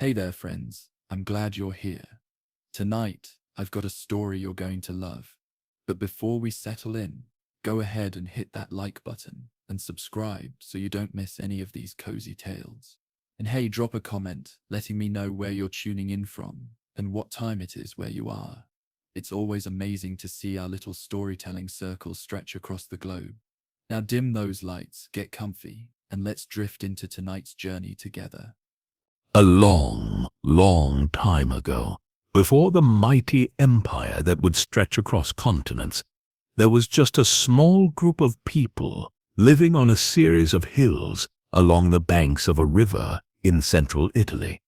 Hey there, friends. I'm glad you're here. Tonight, I've got a story you're going to love. But before we settle in, go ahead and hit that like button and subscribe so you don't miss any of these cozy tales. And hey, drop a comment letting me know where you're tuning in from and what time it is where you are. It's always amazing to see our little storytelling circle stretch across the globe. Now dim those lights, get comfy, and let's drift into tonight's journey together. A long, long time ago, before the mighty empire that would stretch across continents, there was just a small group of people living on a series of hills along the banks of a river in central Italy.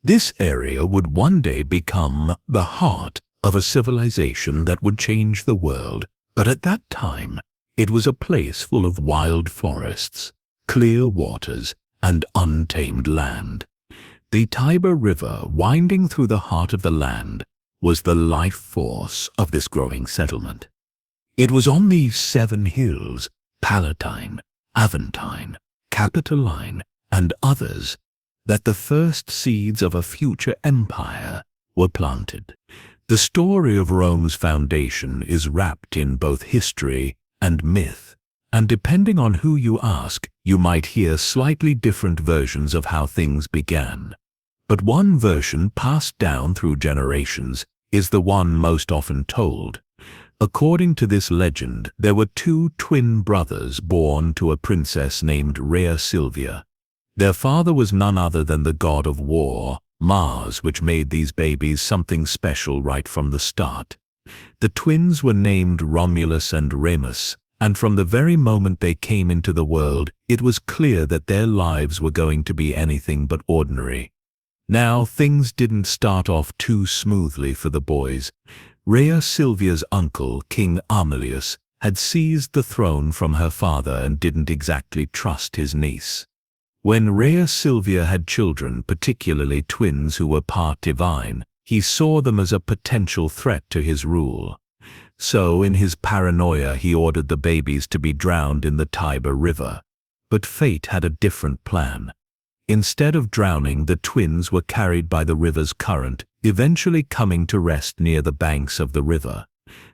This area would one day become the heart of a civilization that would change the world, but at that time, it was a place full of wild forests, clear waters, and untamed land. The Tiber River, winding through the heart of the land, was the life force of this growing settlement. It was on these 7 hills, Palatine, Aventine, Capitoline, and others, that the first seeds of a future empire were planted. The story of Rome's foundation is wrapped in both history and myth, and depending on who you ask, you might hear slightly different versions of how things began. But one version passed down through generations is the one most often told. According to this legend, there were 2 twin brothers born to a princess named Rhea Silvia. Their father was none other than the god of war, Mars, which made these babies something special right from the start. The twins were named Romulus and Remus, and from the very moment they came into the world, it was clear that their lives were going to be anything but ordinary. Now, things didn't start off too smoothly for the boys. Rhea Silvia's uncle, King Amulius, had seized the throne from her father and didn't exactly trust his niece. When Rhea Silvia had children, particularly twins who were part divine, he saw them as a potential threat to his rule. So, in his paranoia, he ordered the babies to be drowned in the Tiber River. But fate had a different plan. Instead of drowning, the twins were carried by the river's current, eventually coming to rest near the banks of the river.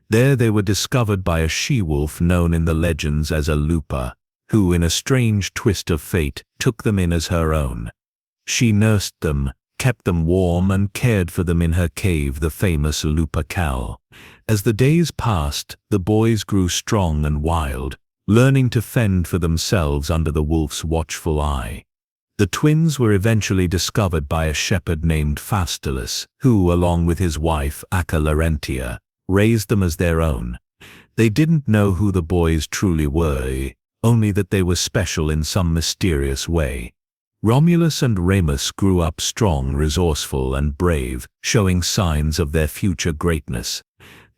There they were discovered by a she-wolf known in the legends as a lupa, who, in a strange twist of fate, took them in as her own. She nursed them, kept them warm, and cared for them in her cave, the famous Lupercal. As the days passed, the boys grew strong and wild, learning to fend for themselves under the wolf's watchful eye. The twins were eventually discovered by a shepherd named Faustulus, who, along with his wife Acca Larentia, raised them as their own. They didn't know who the boys truly were, only that they were special in some mysterious way. Romulus and Remus grew up strong, resourceful, and brave, showing signs of their future greatness.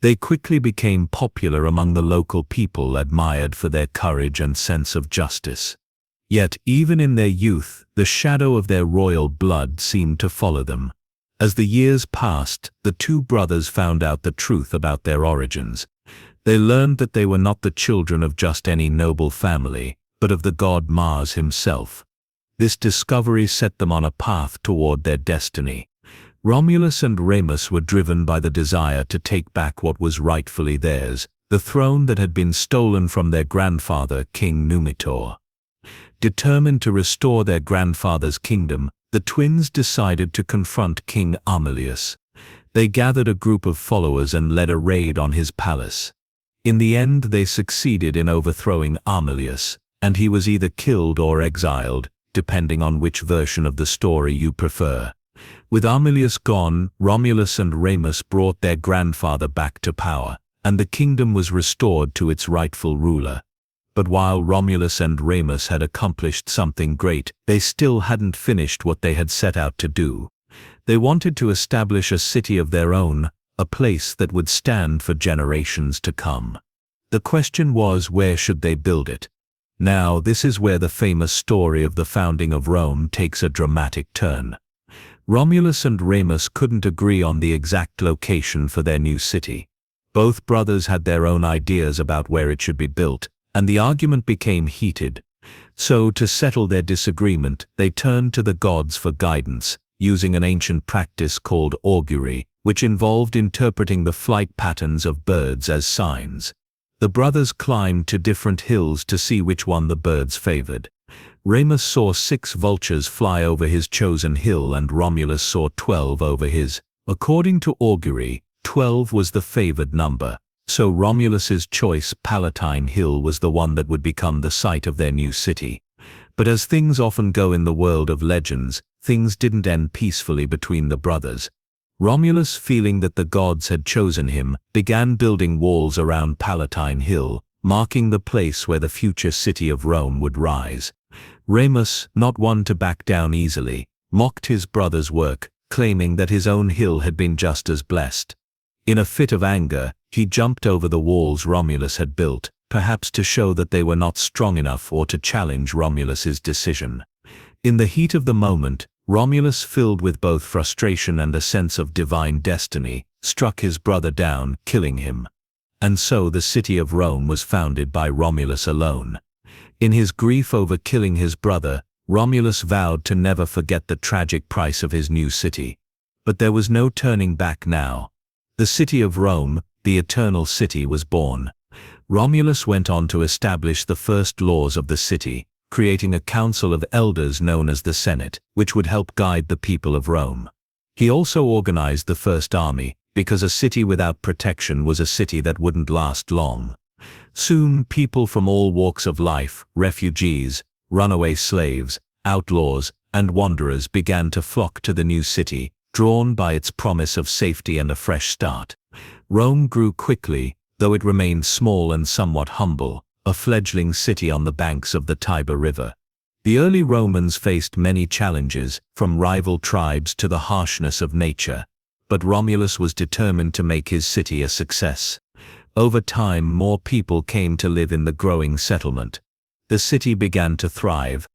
They quickly became popular among the local people, admired for their courage and sense of justice. Yet, even in their youth, the shadow of their royal blood seemed to follow them. As the years passed, the 2 brothers found out the truth about their origins. They learned that they were not the children of just any noble family, but of the god Mars himself. This discovery set them on a path toward their destiny. Romulus and Remus were driven by the desire to take back what was rightfully theirs, the throne that had been stolen from their grandfather, King Numitor. Determined to restore their grandfather's kingdom, the twins decided to confront King Amulius. They gathered a group of followers and led a raid on his palace. In the end, they succeeded in overthrowing Amulius, and he was either killed or exiled, depending on which version of the story you prefer. With Amulius gone, Romulus and Remus brought their grandfather back to power, and the kingdom was restored to its rightful ruler. But while Romulus and Remus had accomplished something great, they still hadn't finished what they had set out to do. They wanted to establish a city of their own, a place that would stand for generations to come. The question was, where should they build it? Now, this is where the famous story of the founding of Rome takes a dramatic turn. Romulus and Remus couldn't agree on the exact location for their new city. Both brothers had their own ideas about where it should be built, and the argument became heated. So, to settle their disagreement, they turned to the gods for guidance, using an ancient practice called augury, which involved interpreting the flight patterns of birds as signs. The brothers climbed to different hills to see which one the birds favored. Remus saw 6 vultures fly over his chosen hill and Romulus saw 12 over his. According to augury, 12 was the favored number, so Romulus's choice Palatine Hill was the one that would become the site of their new city. But as things often go in the world of legends, things didn't end peacefully between the brothers. Romulus, feeling that the gods had chosen him, began building walls around Palatine Hill, marking the place where the future city of Rome would rise. Remus, not one to back down easily, mocked his brother's work, claiming that his own hill had been just as blessed. In a fit of anger, he jumped over the walls Romulus had built, perhaps to show that they were not strong enough or to challenge Romulus's decision. In the heat of the moment, Romulus, filled with both frustration and a sense of divine destiny, struck his brother down, killing him. And so the city of Rome was founded by Romulus alone. In his grief over killing his brother, Romulus vowed to never forget the tragic price of his new city. But there was no turning back now. The city of Rome, the eternal city, was born. Romulus went on to establish the first laws of the city, creating a council of elders known as the Senate, which would help guide the people of Rome. He also organized the first army, because a city without protection was a city that wouldn't last long. Soon, people from all walks of life, refugees, runaway slaves, outlaws, and wanderers began to flock to the new city, drawn by its promise of safety and a fresh start. Rome grew quickly, though it remained small and somewhat humble, a fledgling city on the banks of the Tiber River. The early Romans faced many challenges, from rival tribes to the harshness of nature, but Romulus was determined to make his city a success. Over time, more people came to live in the growing settlement. The city began to thrive.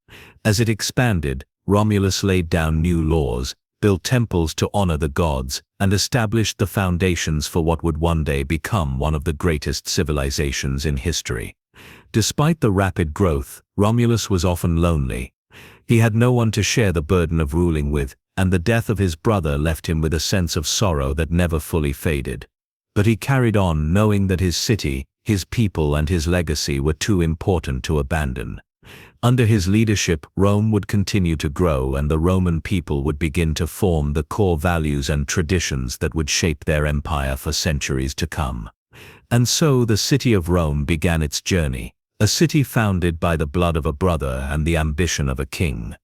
As it expanded, Romulus laid down new laws, built temples to honor the gods, and established the foundations for what would one day become one of the greatest civilizations in history. Despite the rapid growth, Romulus was often lonely. He had no one to share the burden of ruling with, and the death of his brother left him with a sense of sorrow that never fully faded. But he carried on, knowing that his city, his people, and his legacy were too important to abandon. Under his leadership, Rome would continue to grow, and the Roman people would begin to form the core values and traditions that would shape their empire for centuries to come. And so the city of Rome began its journey, a city founded by the blood of a brother and the ambition of a king.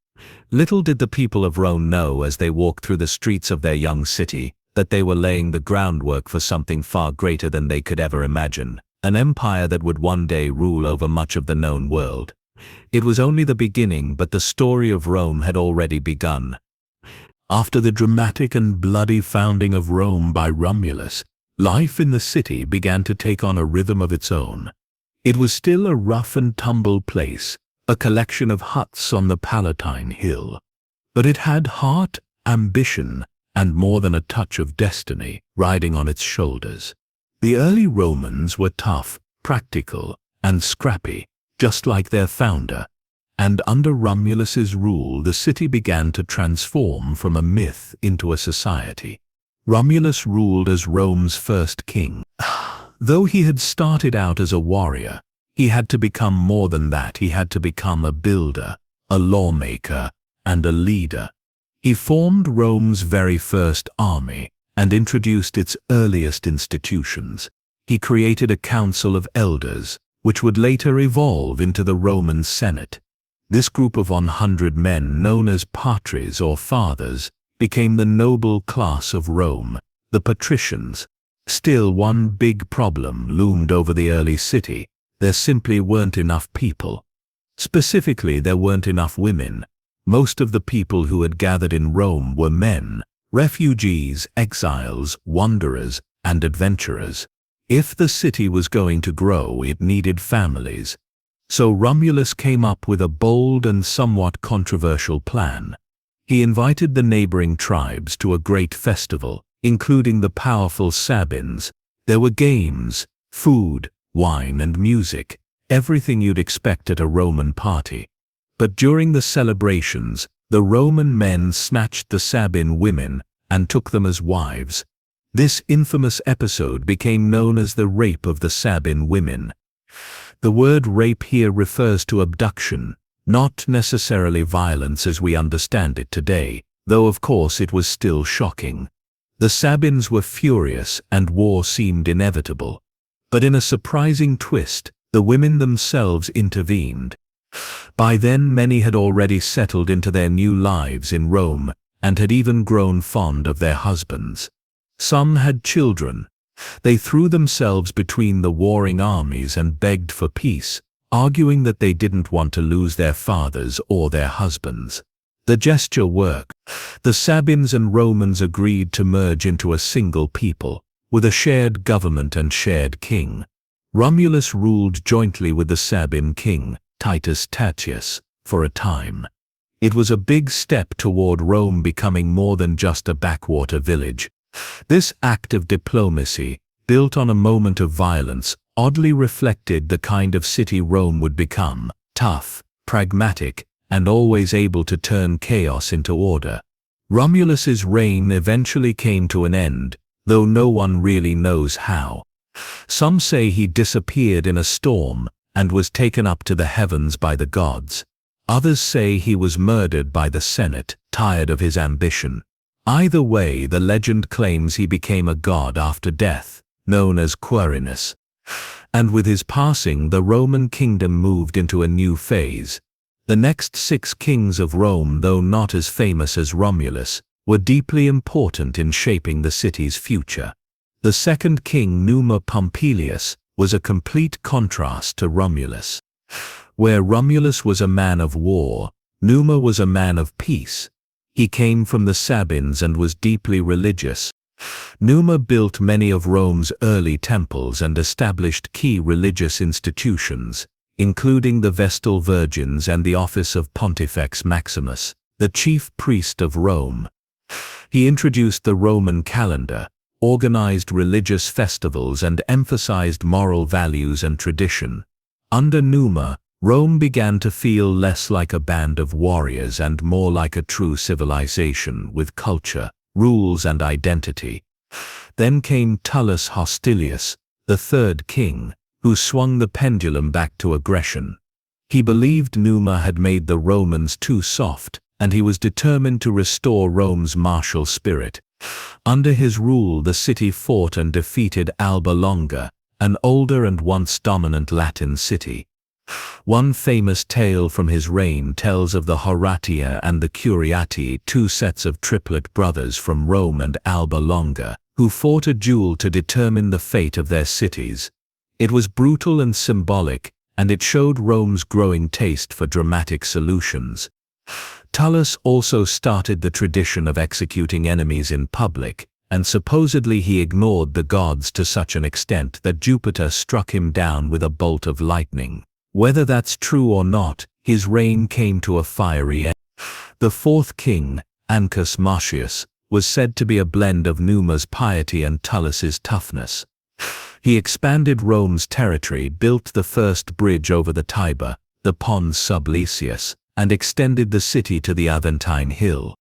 Little did the people of Rome know, as they walked through the streets of their young city, that they were laying the groundwork for something far greater than they could ever imagine, an empire that would one day rule over much of the known world. It was only the beginning, but the story of Rome had already begun. After the dramatic and bloody founding of Rome by Romulus, life in the city began to take on a rhythm of its own. It was still a rough and tumble place, a collection of huts on the Palatine Hill. But it had heart, ambition, and more than a touch of destiny riding on its shoulders. The early Romans were tough, practical, and scrappy, just like their founder. And under Romulus's rule, the city began to transform from a myth into a society. Romulus ruled as Rome's first king. Though he had started out as a warrior, he had to become more than that. He had to become a builder, a lawmaker, and a leader. He formed Rome's very first army and introduced its earliest institutions. He created a council of elders, which would later evolve into the Roman Senate. This group of 100 men, known as patres or fathers, became the noble class of Rome, the patricians. Still, one big problem loomed over the early city. There simply weren't enough people. Specifically, there weren't enough women. Most of the people who had gathered in Rome were men, refugees, exiles, wanderers, and adventurers. If the city was going to grow, it needed families. So Romulus came up with a bold and somewhat controversial plan. He invited the neighboring tribes to a great festival, including the powerful Sabines. There were games, food, wine, and music, everything you'd expect at a Roman party. But during the celebrations, The Roman men snatched the Sabine women and took them as wives. This infamous episode became known as the rape of the Sabine women. The word rape here refers to abduction, not necessarily violence as we understand it today, though of course it was still shocking. The Sabines were furious and war seemed inevitable. But in a surprising twist, the women themselves intervened. By then many had already settled into their new lives in Rome and had even grown fond of their husbands. Some had children. They threw themselves between the warring armies and begged for peace, arguing that they didn't want to lose their fathers or their husbands. The gesture worked. The Sabines and Romans agreed to merge into a single people, with a shared government and shared king. Romulus ruled jointly with the Sabine king, Titus Tatius, for a time. It was a big step toward Rome becoming more than just a backwater village. This act of diplomacy, built on a moment of violence, oddly reflected the kind of city Rome would become: tough, pragmatic, and always able to turn chaos into order. Romulus's reign eventually came to an end, though no one really knows how. Some say he disappeared in a storm and was taken up to the heavens by the gods. Others say he was murdered by the Senate, tired of his ambition. Either way, the legend claims he became a god after death, known as Quirinus. And with his passing, the Roman kingdom moved into a new phase. The next 6 kings of Rome, though not as famous as Romulus, were deeply important in shaping the city's future. The second king, Numa Pompilius, was a complete contrast to Romulus. Where Romulus was a man of war, Numa was a man of peace. He came from the Sabines and was deeply religious. Numa built many of Rome's early temples and established key religious institutions, including the Vestal Virgins and the office of Pontifex Maximus, the chief priest of Rome. He introduced the Roman calendar, organized religious festivals, and emphasized moral values and tradition. Under Numa, Rome began to feel less like a band of warriors and more like a true civilization with culture, rules, and identity. Then came Tullus Hostilius, the third king, who swung the pendulum back to aggression. He believed Numa had made the Romans too soft, and he was determined to restore Rome's martial spirit. Under his rule, the city fought and defeated Alba Longa, an older and once dominant Latin city. One famous tale from his reign tells of the Horatii and the Curiatii, 2 sets of triplet brothers from Rome and Alba Longa, who fought a duel to determine the fate of their cities. It was brutal and symbolic, and it showed Rome's growing taste for dramatic solutions. Tullus also started the tradition of executing enemies in public, and supposedly he ignored the gods to such an extent that Jupiter struck him down with a bolt of lightning. Whether that's true or not, his reign came to a fiery end. The fourth king, Ancus Marcius, was said to be a blend of Numa's piety and Tullus's toughness. He expanded Rome's territory, built the first bridge over the Tiber, the Pons Sublicius, and extended the city to the Aventine Hill.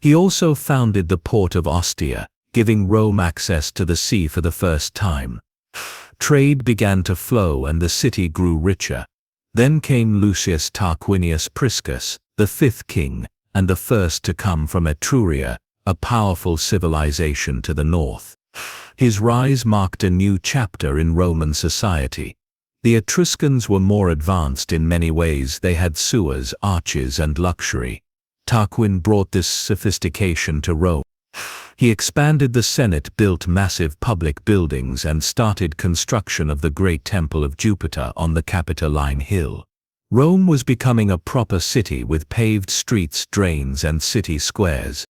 He also founded the port of Ostia, giving Rome access to the sea for the first time. Trade began to flow and the city grew richer. Then came Lucius Tarquinius Priscus, the 5th king, and the first to come from Etruria, a powerful civilization to the north. His rise marked a new chapter in Roman society. The Etruscans were more advanced in many ways. They had sewers, arches, and luxury. Tarquin brought this sophistication to Rome. He expanded the Senate, built massive public buildings, and started construction of the great Temple of Jupiter on the Capitoline Hill. Rome was becoming a proper city with paved streets, drains, and city squares.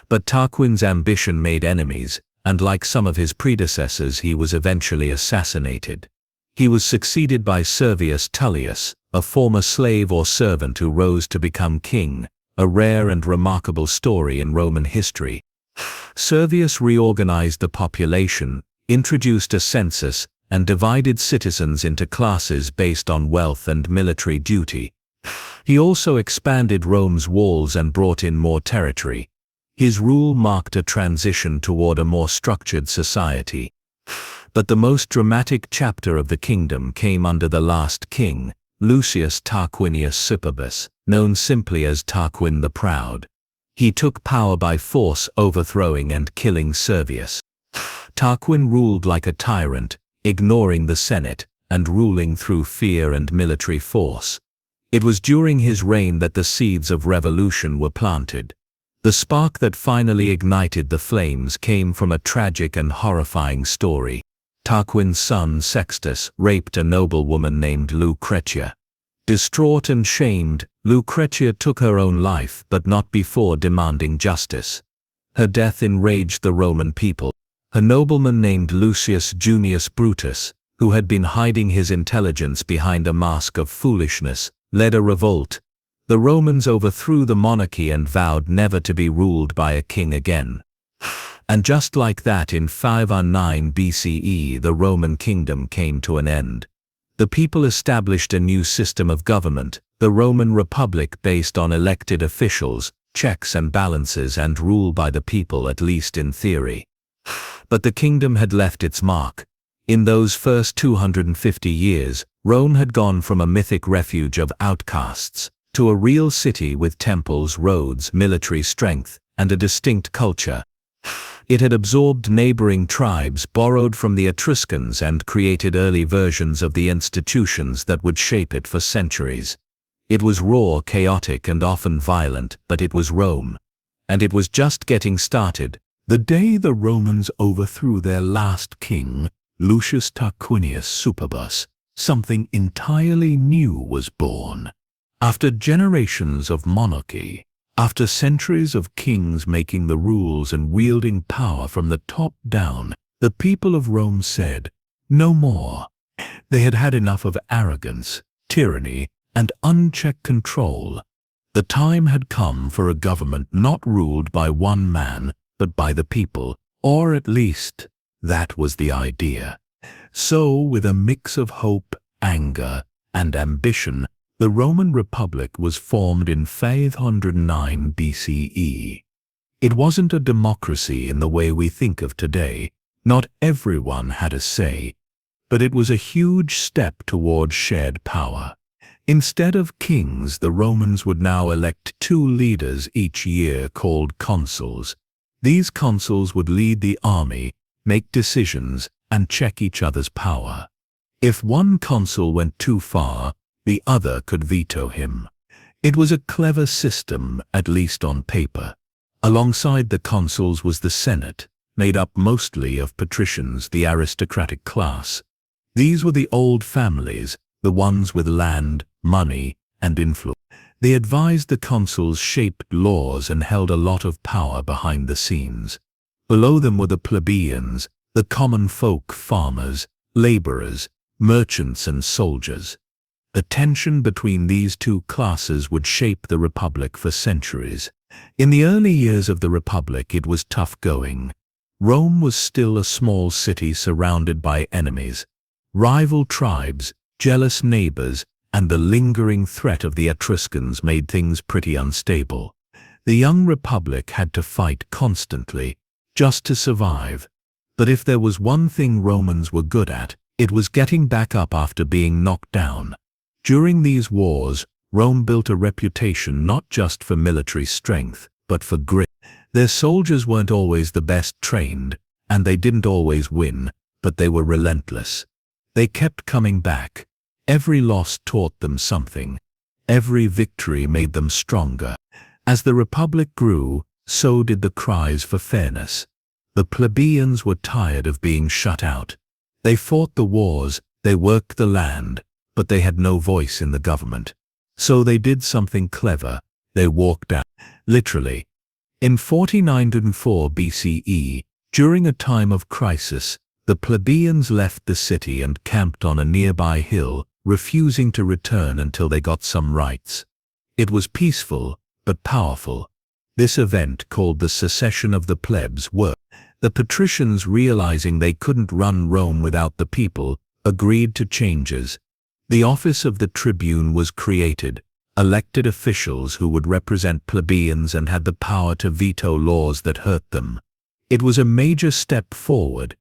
But Tarquin's ambition made enemies, and like some of his predecessors, he was eventually assassinated. He was succeeded by Servius Tullius, a former slave or servant who rose to become king, a rare and remarkable story in Roman history. Servius reorganized the population, introduced a census, and divided citizens into classes based on wealth and military duty. He also expanded Rome's walls and brought in more territory. His rule marked a transition toward a more structured society. But the most dramatic chapter of the kingdom came under the last king, Lucius Tarquinius Superbus, known simply as Tarquin the Proud. He took power by force, overthrowing and killing Servius. Tarquin ruled like a tyrant, ignoring the Senate and ruling through fear and military force. It was during his reign that the seeds of revolution were planted. The spark that finally ignited the flames came from a tragic and horrifying story. Tarquin's son Sextus raped a noblewoman named Lucretia. Distraught and shamed, Lucretia took her own life, but not before demanding justice. Her death enraged the Roman people. A nobleman named Lucius Junius Brutus, who had been hiding his intelligence behind a mask of foolishness, led a revolt. The Romans overthrew the monarchy and vowed never to be ruled by a king again. And just like that, in 509 BCE, the Roman kingdom came to an end. The people established a new system of government, the Roman Republic, based on elected officials, checks and balances, and rule by the people, at least in theory. But the kingdom had left its mark. In those first 250 years, Rome had gone from a mythic refuge of outcasts to a real city with temples, roads, military strength, and a distinct culture. It had absorbed neighboring tribes, borrowed from the Etruscans, and created early versions of the institutions that would shape it for centuries. It was raw, chaotic, and often violent, but it was Rome. And it was just getting started. The day the Romans overthrew their last king, Lucius Tarquinius Superbus, something entirely new was born. After generations of monarchy, after centuries of kings making the rules and wielding power from the top down, the people of Rome said, "No more." They had had enough of arrogance, tyranny, and unchecked control. The time had come for a government not ruled by one man, but by the people, or at least, that was the idea. So, with a mix of hope, anger, and ambition, the Roman Republic was formed in 509 BCE. It wasn't a democracy in the way we think of today. Not everyone had a say, but it was a huge step toward shared power. Instead of kings, the Romans would now elect 2 leaders each year called consuls. These consuls would lead the army, make decisions, and check each other's power. If one consul went too far, the other could veto him. It was a clever system, at least on paper. Alongside the consuls was the Senate, made up mostly of patricians, the aristocratic class. These were the old families, the ones with land, money, and influence. They advised the consuls, shaped laws, and held a lot of power behind the scenes. Below them were the plebeians, the common folk, farmers, laborers, merchants, and soldiers. The tension between these two classes would shape the Republic for centuries. In the early years of the Republic, it was tough going. Rome was still a small city surrounded by enemies, rival tribes, jealous neighbors, and the lingering threat of the Etruscans made things pretty unstable. The young Republic had to fight constantly, just to survive. But if there was one thing Romans were good at, it was getting back up after being knocked down. During these wars, Rome built a reputation not just for military strength, but for grit. Their soldiers weren't always the best trained, and they didn't always win, but they were relentless. They kept coming back. Every loss taught them something. Every victory made them stronger. As the Republic grew, so did the cries for fairness. The plebeians were tired of being shut out. They fought the wars, they worked the land, but they had no voice in the government. So they did something clever. They walked out. Literally. In 4904 BCE, during a time of crisis, the plebeians left the city and camped on a nearby hill, refusing to return until they got some rights. It was peaceful, but powerful. This event, called the secession of the plebs, worked. The patricians, realizing they couldn't run Rome without the people, agreed to changes. The office of the tribune was created, elected officials who would represent plebeians and had the power to veto laws that hurt them. It was a major step forward.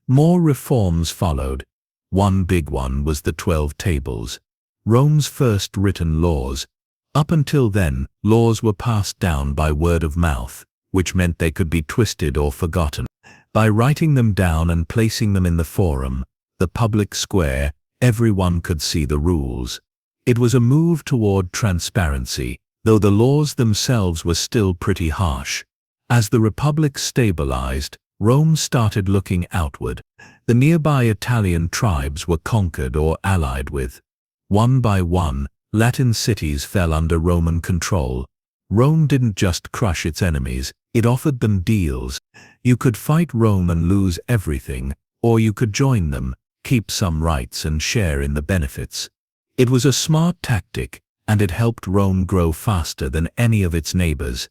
More reforms followed. One big one was the 12 Tables, Rome's first written laws. Up until then, laws were passed down by word of mouth, which meant they could be twisted or forgotten. By writing them down and placing them in the forum, the public square, everyone could see the rules. It was a move toward transparency, though the laws themselves were still pretty harsh. As the Republic stabilized, Rome started looking outward. The nearby Italian tribes were conquered or allied with. One by one, Latin cities fell under Roman control. Rome didn't just crush its enemies, it offered them deals. You could fight Rome and lose everything, or you could join them, keep some rights and share in the benefits. It was a smart tactic, and it helped Rome grow faster than any of its neighbors.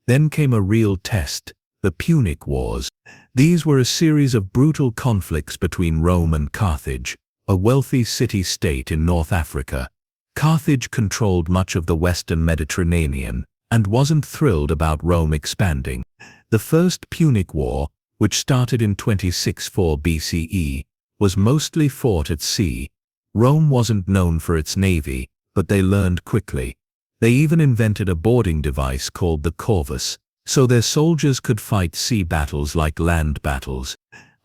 Then came a real test, the Punic Wars. These were a series of brutal conflicts between Rome and Carthage, a wealthy city-state in North Africa. Carthage controlled much of the western Mediterranean and wasn't thrilled about Rome expanding. The First Punic War, which started in 26-4 BCE, was mostly fought at sea. Rome wasn't known for its navy, but they learned quickly. They even invented a boarding device called the corvus, so their soldiers could fight sea battles like land battles.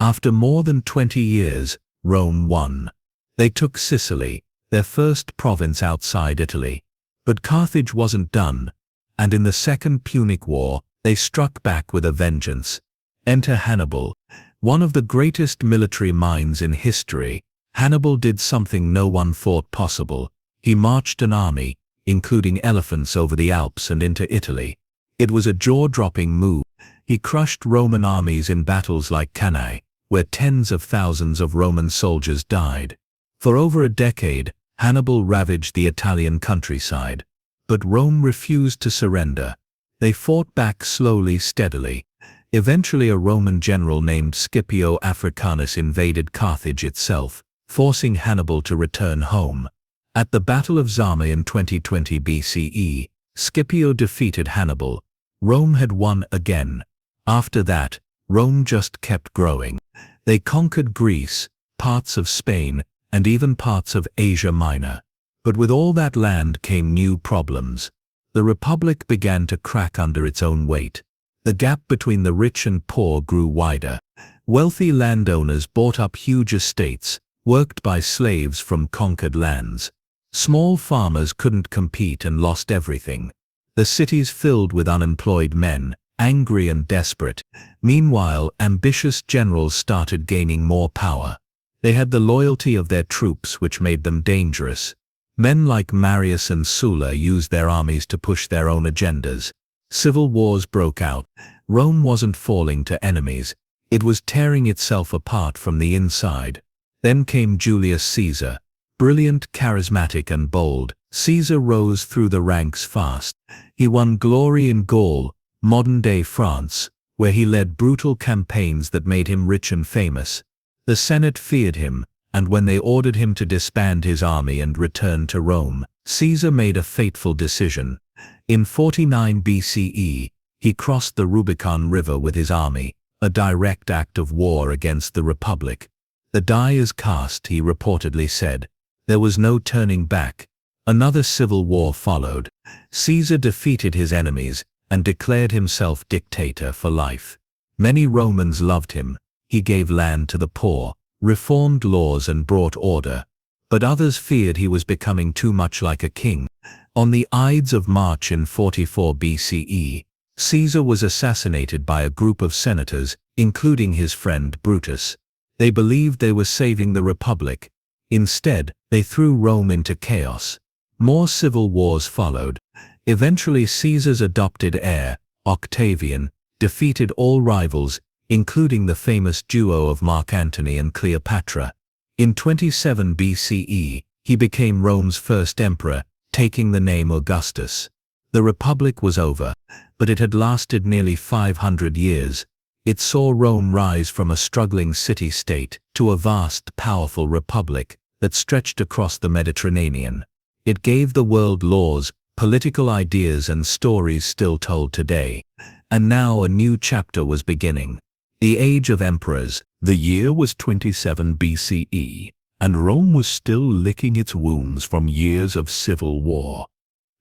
After more than 20 years, Rome won. They took Sicily, their first province outside Italy. But Carthage wasn't done, and in the Second Punic War, they struck back with a vengeance. Enter Hannibal, one of the greatest military minds in history. Hannibal did something no one thought possible. He marched an army, including elephants, over the Alps and into Italy. It was a jaw-dropping move. He crushed Roman armies in battles like Cannae, where tens of thousands of Roman soldiers died. For over a decade, Hannibal ravaged the Italian countryside. But Rome refused to surrender. They fought back slowly, steadily. Eventually a Roman general named Scipio Africanus invaded Carthage itself, forcing Hannibal to return home. At the Battle of Zama in 2020 BCE, Scipio defeated Hannibal. Rome had won again. After that, Rome just kept growing. They conquered Greece, parts of Spain, and even parts of Asia Minor. But with all that land came new problems. The Republic began to crack under its own weight. The gap between the rich and poor grew wider. Wealthy landowners bought up huge estates, worked by slaves from conquered lands. Small farmers couldn't compete and lost everything. The cities filled with unemployed men, angry and desperate. Meanwhile, ambitious generals started gaining more power. They had the loyalty of their troops, which made them dangerous. Men like Marius and Sulla used their armies to push their own agendas. Civil wars broke out. Rome wasn't falling to enemies. It was tearing itself apart from the inside. Then came Julius Caesar. Brilliant, charismatic and bold, Caesar rose through the ranks fast. He won glory in Gaul, modern-day France, where he led brutal campaigns that made him rich and famous. The Senate feared him, and when they ordered him to disband his army and return to Rome, Caesar made a fateful decision. In 49 BCE, he crossed the Rubicon River with his army, a direct act of war against the Republic. "The die is cast," he reportedly said. There was no turning back. Another civil war followed. Caesar defeated his enemies and declared himself dictator for life. Many Romans loved him. He gave land to the poor, reformed laws and brought order. But others feared he was becoming too much like a king. On the Ides of March in 44 BCE, Caesar was assassinated by a group of senators, including his friend Brutus. They believed they were saving the Republic. Instead, they threw Rome into chaos. More civil wars followed. Eventually Caesar's adopted heir, Octavian, defeated all rivals, including the famous duo of Mark Antony and Cleopatra. In 27 BCE, he became Rome's first emperor, taking the name Augustus. The Republic was over, but it had lasted nearly 500 years. It saw Rome rise from a struggling city-state to a vast, powerful republic that stretched across the Mediterranean. It gave the world laws, political ideas and stories still told today. And now a new chapter was beginning. The Age of Emperors. The year was 27 BCE, and Rome was still licking its wounds from years of civil war.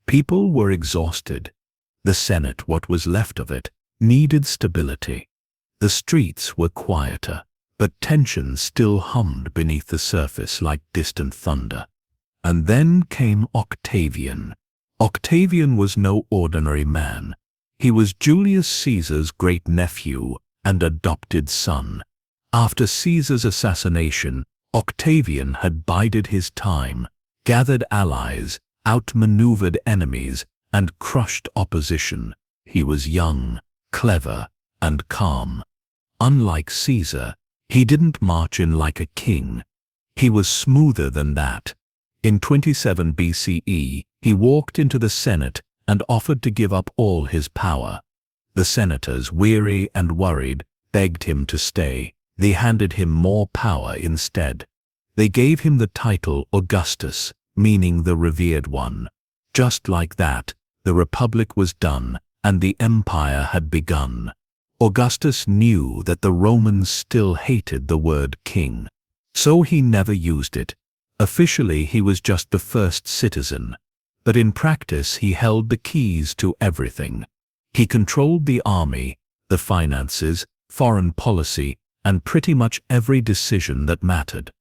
People were exhausted. The Senate, what was left of it, needed stability. The streets were quieter, but tension still hummed beneath the surface like distant thunder. And then came Octavian. Octavian was no ordinary man. He was Julius Caesar's great-nephew and adopted son. After Caesar's assassination, Octavian had bided his time, gathered allies, outmaneuvered enemies, and crushed opposition. He was young, clever, and calm. Unlike Caesar, he didn't march in like a king. He was smoother than that. In 27 BCE, he walked into the Senate and offered to give up all his power. The senators, weary and worried, begged him to stay. They handed him more power instead. They gave him the title Augustus, meaning the revered one. Just like that, the Republic was done, and the empire had begun. Augustus knew that the Romans still hated the word king, so he never used it. Officially, he was just the first citizen, but in practice he held the keys to everything. He controlled the army, the finances, foreign policy, and pretty much every decision that mattered.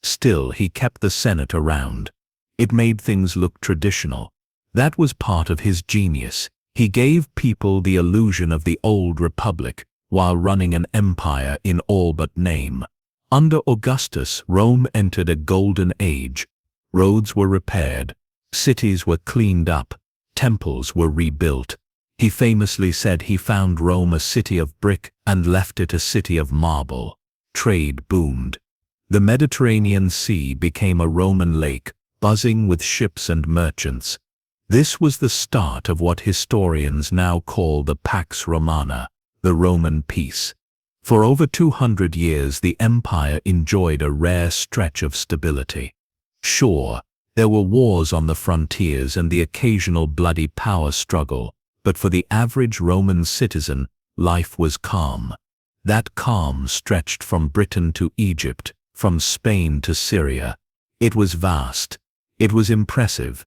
Still, he kept the Senate around. It made things look traditional. That was part of his genius. He gave people the illusion of the old republic while running an empire in all but name. Under Augustus, Rome entered a golden age. Roads were repaired, cities were cleaned up, temples were rebuilt. He famously said he found Rome a city of brick and left it a city of marble. Trade boomed. The Mediterranean Sea became a Roman lake, buzzing with ships and merchants. This was the start of what historians now call the Pax Romana, the Roman peace. For over 200 years, the empire enjoyed a rare stretch of stability. Sure, there were wars on the frontiers and the occasional bloody power struggle, but for the average Roman citizen, life was calm. That calm stretched from Britain to Egypt, from Spain to Syria. It was vast. It was impressive.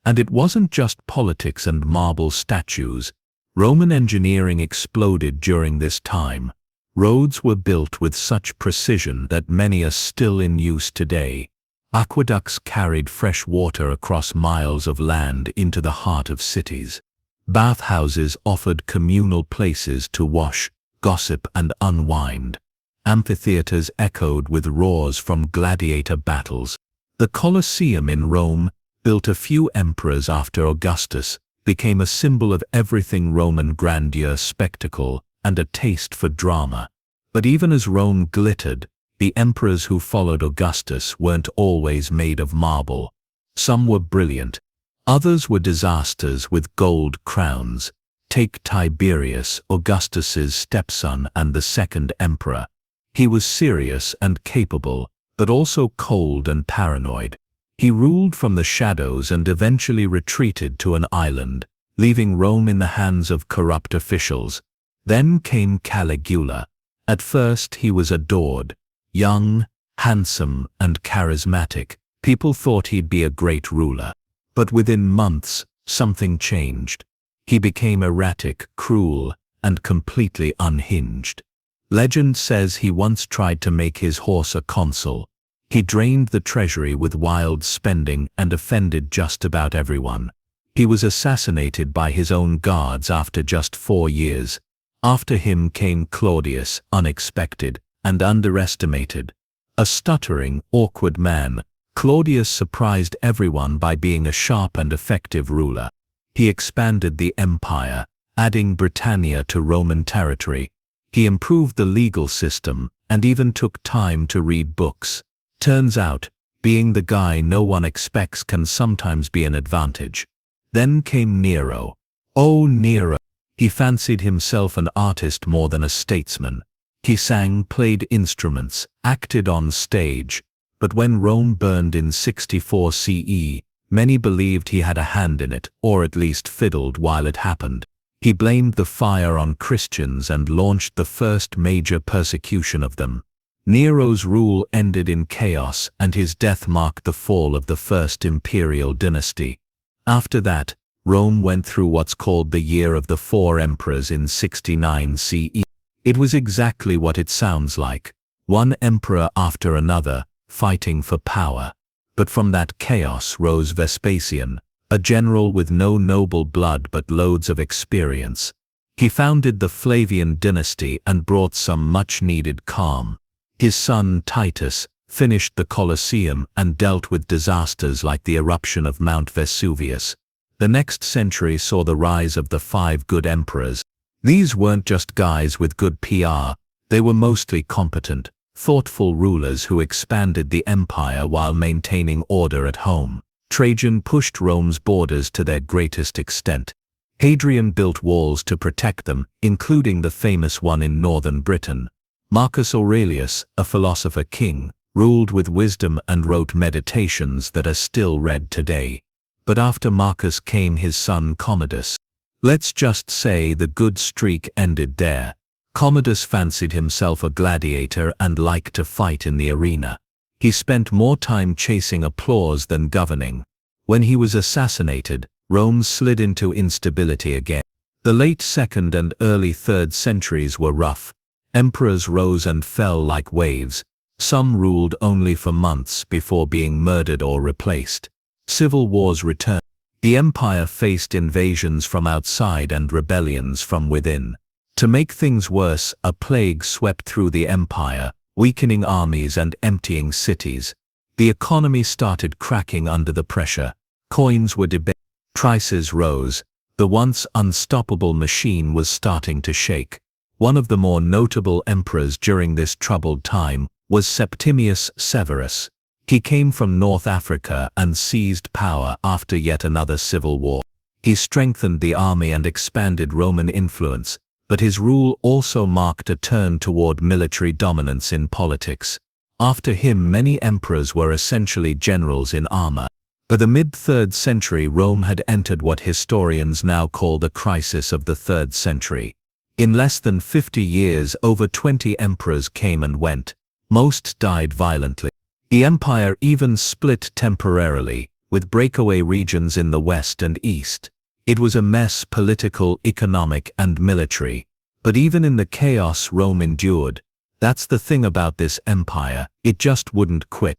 And it wasn't just politics and marble statues. Roman engineering exploded during this time. Roads were built with such precision that many are still in use today. Aqueducts carried fresh water across miles of land into the heart of cities. Bathhouses offered communal places to wash, gossip, and unwind. Amphitheaters echoed with roars from gladiator battles. The Colosseum in Rome, built a few emperors after Augustus, became a symbol of everything Roman grandeur, spectacle, and a taste for drama. But even as Rome glittered, the emperors who followed Augustus weren't always made of marble. Some were brilliant. Others were disasters with gold crowns. Take Tiberius, Augustus's stepson and the second emperor. He was serious and capable, but also cold and paranoid. He ruled from the shadows and eventually retreated to an island, leaving Rome in the hands of corrupt officials. Then came Caligula. At first he was adored. Young, handsome, and charismatic, people thought he'd be a great ruler. But within months, something changed. He became erratic, cruel, and completely unhinged. Legend says he once tried to make his horse a consul. He drained the treasury with wild spending and offended just about everyone. He was assassinated by his own guards after just 4 years. After him came Claudius, unexpected and underestimated. A stuttering, awkward man, Claudius surprised everyone by being a sharp and effective ruler. He expanded the empire, adding Britannia to Roman territory. He improved the legal system and even took time to read books. Turns out, being the guy no one expects can sometimes be an advantage. Then came Nero. Oh, Nero! He fancied himself an artist more than a statesman. He sang, played instruments, acted on stage. But when Rome burned in 64 CE, Many believed he had a hand in it, or at least fiddled while it happened. He blamed the fire on Christians and launched the first major persecution of them. Nero's rule ended in chaos, and his death marked the fall of the first imperial dynasty. After that, Rome went through what's called the Year of the Four Emperors in 69 CE. It was exactly what it sounds like, one emperor after another, fighting for power. But from that chaos rose Vespasian, a general with no noble blood but loads of experience. He founded the Flavian dynasty and brought some much-needed calm. His son Titus finished the Colosseum and dealt with disasters like the eruption of Mount Vesuvius. The next century saw the rise of the 5 good emperors. These weren't just guys with good PR, they were mostly competent, thoughtful rulers who expanded the empire while maintaining order at home. Trajan pushed Rome's borders to their greatest extent. Hadrian built walls to protect them, including the famous one in northern Britain. Marcus Aurelius, a philosopher king, ruled with wisdom and wrote meditations that are still read today. But after Marcus came his son Commodus. Let's just say the good streak ended there. Commodus fancied himself a gladiator and liked to fight in the arena. He spent more time chasing applause than governing. When he was assassinated, Rome slid into instability again. The late 2nd and early 3rd centuries were rough. Emperors rose and fell like waves. Some ruled only for months before being murdered or replaced. Civil wars returned. The empire faced invasions from outside and rebellions from within. To make things worse, a plague swept through the empire, weakening armies and emptying cities. The economy started cracking under the pressure. Coins were debased. Prices rose. The once unstoppable machine was starting to shake. One of the more notable emperors during this troubled time was Septimius Severus. He came from North Africa and seized power after yet another civil war. He strengthened the army and expanded Roman influence, but his rule also marked a turn toward military dominance in politics. After him, many emperors were essentially generals in armor. By the mid-3rd century, Rome had entered what historians now call the crisis of the 3rd century. In less than 50 years, over 20 emperors came and went. Most died violently. The empire even split temporarily, with breakaway regions in the west and east. It was a mess, political, economic, and military. But even in the chaos, Rome endured. That's the thing about this empire, it just wouldn't quit.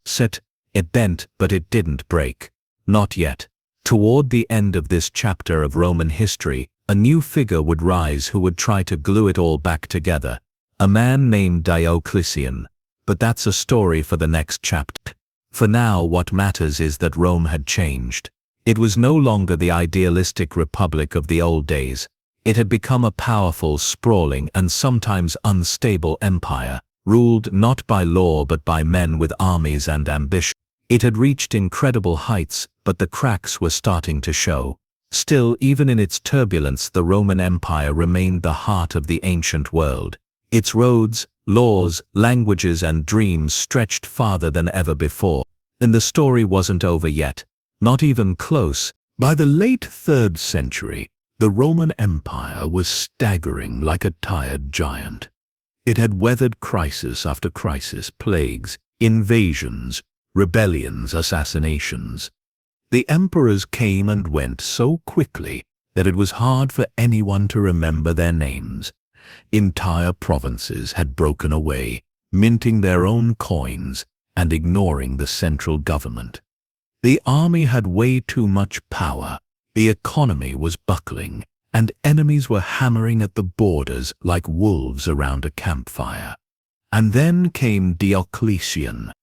It bent, but it didn't break. Not yet. Toward the end of this chapter of Roman history, a new figure would rise who would try to glue it all back together. A man named Diocletian. But that's a story for the next chapter. For now, what matters is that Rome had changed. It was no longer the idealistic republic of the old days. It had become a powerful, sprawling, and sometimes unstable empire, ruled not by law but by men with armies and ambition. It had reached incredible heights, but the cracks were starting to show. Still, even in its turbulence, the Roman Empire remained the heart of the ancient world. Its roads, laws, languages, and dreams stretched farther than ever before. And the story wasn't over yet. Not even close. By the late 3rd century, the Roman Empire was staggering like a tired giant. It had weathered crisis after crisis, plagues, invasions, rebellions, assassinations. The emperors came and went so quickly that it was hard for anyone to remember their names. Entire provinces had broken away, minting their own coins and ignoring the central government. The army had way too much power, the economy was buckling, and enemies were hammering at the borders like wolves around a campfire. And then came Diocletian.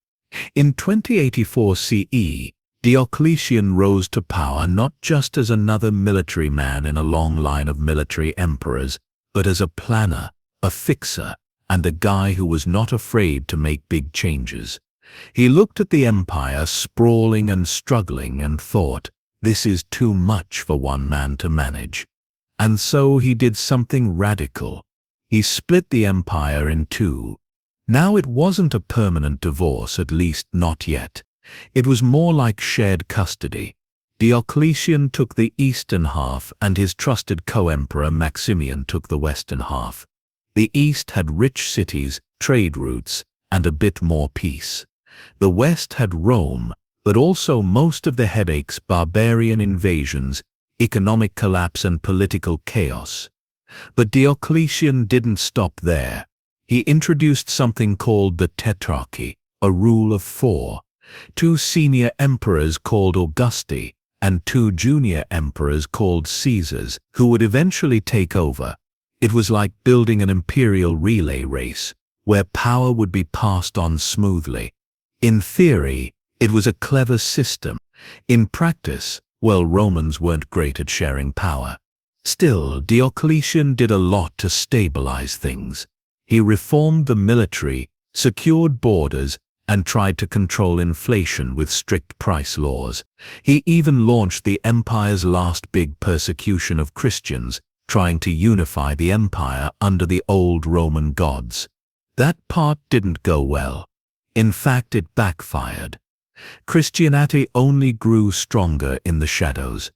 In 2084 CE, Diocletian rose to power not just as another military man in a long line of military emperors, but as a planner, a fixer, and a guy who was not afraid to make big changes. He looked at the empire sprawling and struggling and thought, this is too much for one man to manage. And so he did something radical. He split the empire in two. Now it wasn't a permanent divorce, at least not yet. It was more like shared custody. Diocletian took the eastern half and his trusted co-emperor Maximian took the western half. The east had rich cities, trade routes, and a bit more peace. The west had Rome, but also most of the headaches, barbarian invasions, economic collapse and political chaos. But Diocletian didn't stop there. He introduced something called the Tetrarchy, a rule of 4. 2 senior emperors called Augusti, and 2 junior emperors called Caesars, who would eventually take over. It was like building an imperial relay race, where power would be passed on smoothly. In theory, it was a clever system. In practice, well, Romans weren't great at sharing power. Still, Diocletian did a lot to stabilize things. He reformed the military, secured borders, and tried to control inflation with strict price laws. He even launched the empire's last big persecution of Christians, trying to unify the empire under the old Roman gods. That part didn't go well. In fact, it backfired. Christianity only grew stronger in the shadows.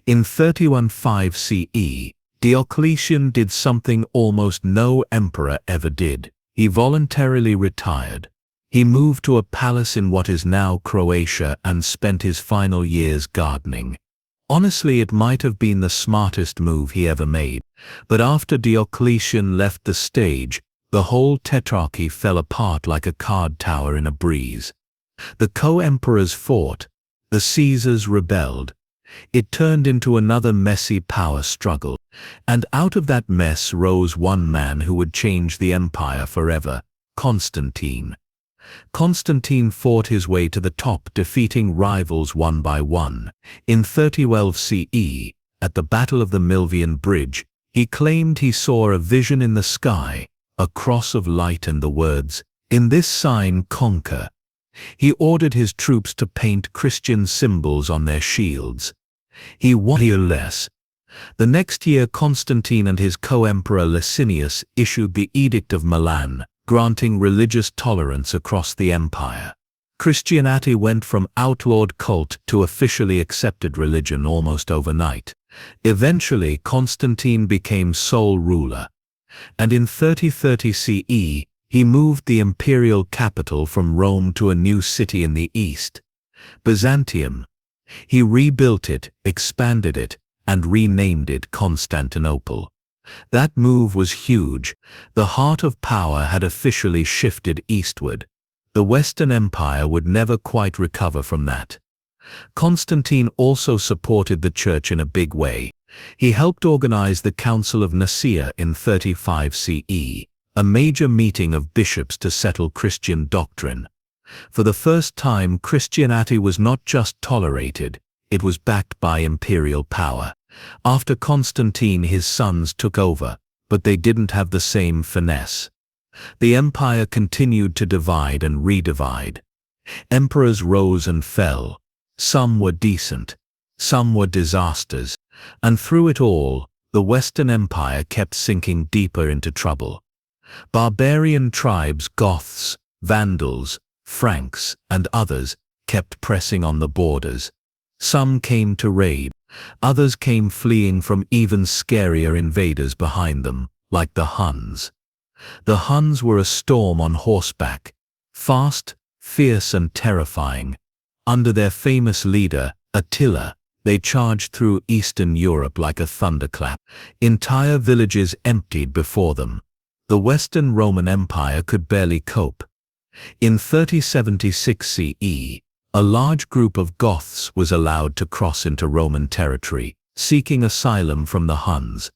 In 31-5 CE, Diocletian did something almost no emperor ever did. He voluntarily retired. He moved to a palace in what is now Croatia and spent his final years gardening. Honestly, it might have been the smartest move he ever made, but after Diocletian left the stage, the whole tetrarchy fell apart like a card tower in a breeze. The co-emperors fought, the Caesars rebelled. It turned into another messy power struggle, and out of that mess rose one man who would change the empire forever, Constantine. Constantine fought his way to the top, defeating rivals one by one. In 3012 CE, at the Battle of the Milvian Bridge, he claimed he saw a vision in the sky, a cross of light and the words, "In this sign conquer." He ordered his troops to paint Christian symbols on their shields. He wanted less. The next year, Constantine and his co-emperor Licinius issued the Edict of Milan, granting religious tolerance across the empire. Christianity went from outlawed cult to officially accepted religion almost overnight. Eventually, Constantine became sole ruler. And in 3030 CE, he moved the imperial capital from Rome to a new city in the east, Byzantium. He rebuilt it, expanded it, and renamed it Constantinople. That move was huge. The heart of power had officially shifted eastward. The Western Empire would never quite recover from that. Constantine also supported the church in a big way. He helped organize the Council of Nicaea in 35 CE, a major meeting of bishops to settle Christian doctrine. For the first time, Christianity was not just tolerated, it was backed by imperial power. After Constantine, his sons took over, but they didn't have the same finesse. The empire continued to divide and redivide. Emperors rose and fell. Some were decent, some were disasters, and through it all, the Western Empire kept sinking deeper into trouble. Barbarian tribes, Goths, Vandals, Franks, and others kept pressing on the borders. Some came to raid, others came fleeing from even scarier invaders behind them, like the Huns. The Huns were a storm on horseback, fast, fierce, and terrifying. Under their famous leader, Attila, they charged through Eastern Europe like a thunderclap. Entire villages emptied before them. The Western Roman Empire could barely cope. In 3076 CE, a large group of Goths was allowed to cross into Roman territory, seeking asylum from the Huns.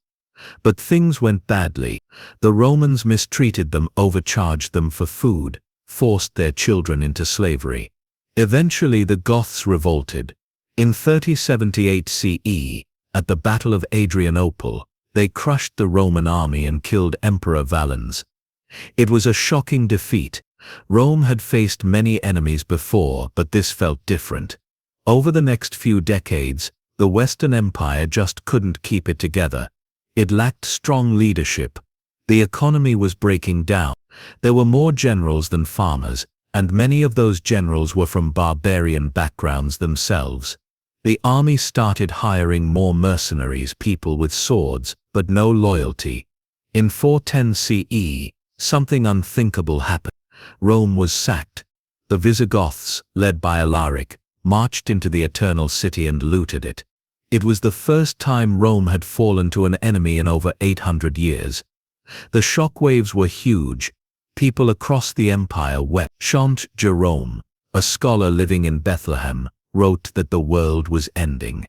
But things went badly. The Romans mistreated them, overcharged them for food, forced their children into slavery. Eventually the Goths revolted. In 3078 CE, at the Battle of Adrianople, they crushed the Roman army and killed Emperor Valens. It was a shocking defeat. Rome had faced many enemies before, but this felt different. Over the next few decades, the Western Empire just couldn't keep it together. It lacked strong leadership. The economy was breaking down. There were more generals than farmers, and many of those generals were from barbarian backgrounds themselves. The army started hiring more mercenaries, people with swords, but no loyalty. In 410 CE, something unthinkable happened. Rome was sacked. The Visigoths, led by Alaric, marched into the Eternal City and looted it. It was the first time Rome had fallen to an enemy in over 800 years. The shockwaves were huge. People across the empire wept. Saint Jerome, a scholar living in Bethlehem, wrote that the world was ending.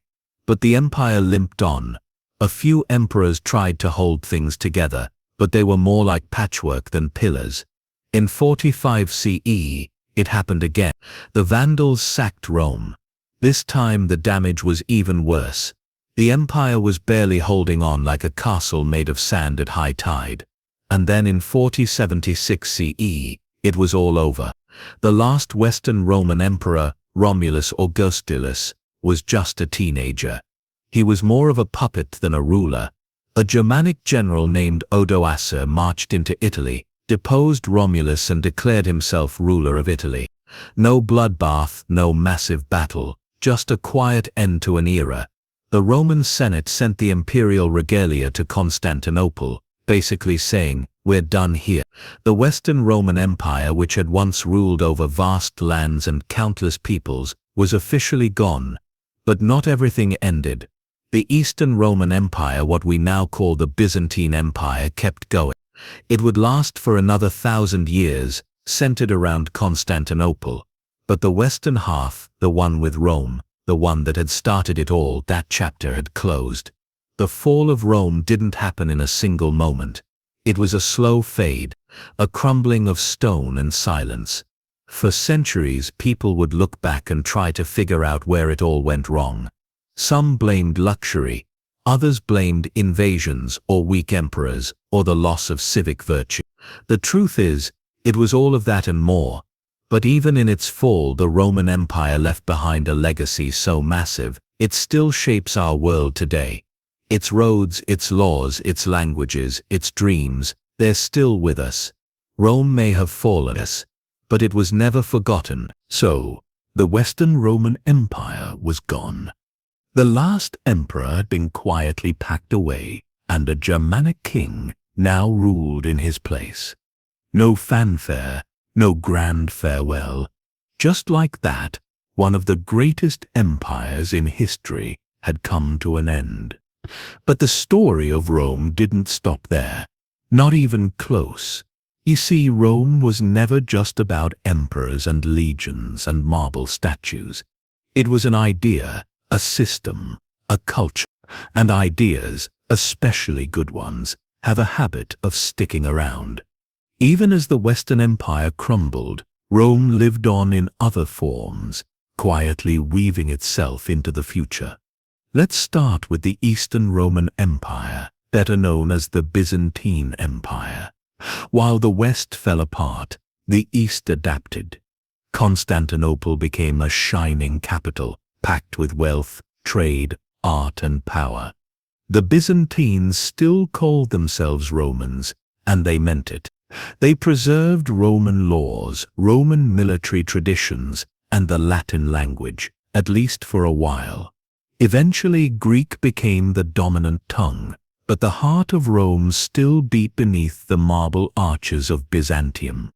But the empire limped on. A few emperors tried to hold things together, but they were more like patchwork than pillars. In 45 CE, it happened again. The Vandals sacked Rome. This time the damage was even worse. The empire was barely holding on, like a castle made of sand at high tide. And then in 4076 CE, it was all over. The last Western Roman emperor, Romulus Augustulus, was just a teenager. He was more of a puppet than a ruler. A Germanic general named Odoacer marched into Italy, deposed Romulus and declared himself ruler of Italy. No bloodbath, no massive battle, just a quiet end to an era. The Roman Senate sent the imperial regalia to Constantinople, basically saying, "We're done here." The Western Roman Empire, which had once ruled over vast lands and countless peoples, was officially gone. But not everything ended. The Eastern Roman Empire, what we now call the Byzantine Empire, kept going. It would last for another 1,000 years, centered around Constantinople. But the western half, the one with Rome, the one that had started it all, that chapter had closed. The fall of Rome didn't happen in a single moment. It was a slow fade, a crumbling of stone and silence. For centuries, people would look back and try to figure out where it all went wrong. Some blamed luxury, others blamed invasions or weak emperors or the loss of civic virtue. The truth is, it was all of that and more. But even in its fall, the Roman Empire left behind a legacy so massive, it still shapes our world today. Its roads, its laws, its languages, its dreams, they're still with us. Rome may have fallen us, but it was never forgotten. So, the Western Roman Empire was gone. The last emperor had been quietly packed away, and a Germanic king now ruled in his place. No fanfare, no grand farewell. Just like that, one of the greatest empires in history had come to an end. But the story of Rome didn't stop there. Not even close. You see, Rome was never just about emperors and legions and marble statues. It was an idea, a system, a culture. And ideas, especially good ones, have a habit of sticking around. Even as the Western Empire crumbled, Rome lived on in other forms, quietly weaving itself into the future. Let's start with the Eastern Roman Empire, better known as the Byzantine Empire. While the West fell apart, the East adapted. Constantinople became a shining capital, packed with wealth, trade, art, and power. The Byzantines still called themselves Romans, and they meant it. They preserved Roman laws, Roman military traditions, and the Latin language, at least for a while. Eventually, Greek became the dominant tongue, but the heart of Rome still beat beneath the marble arches of Byzantium.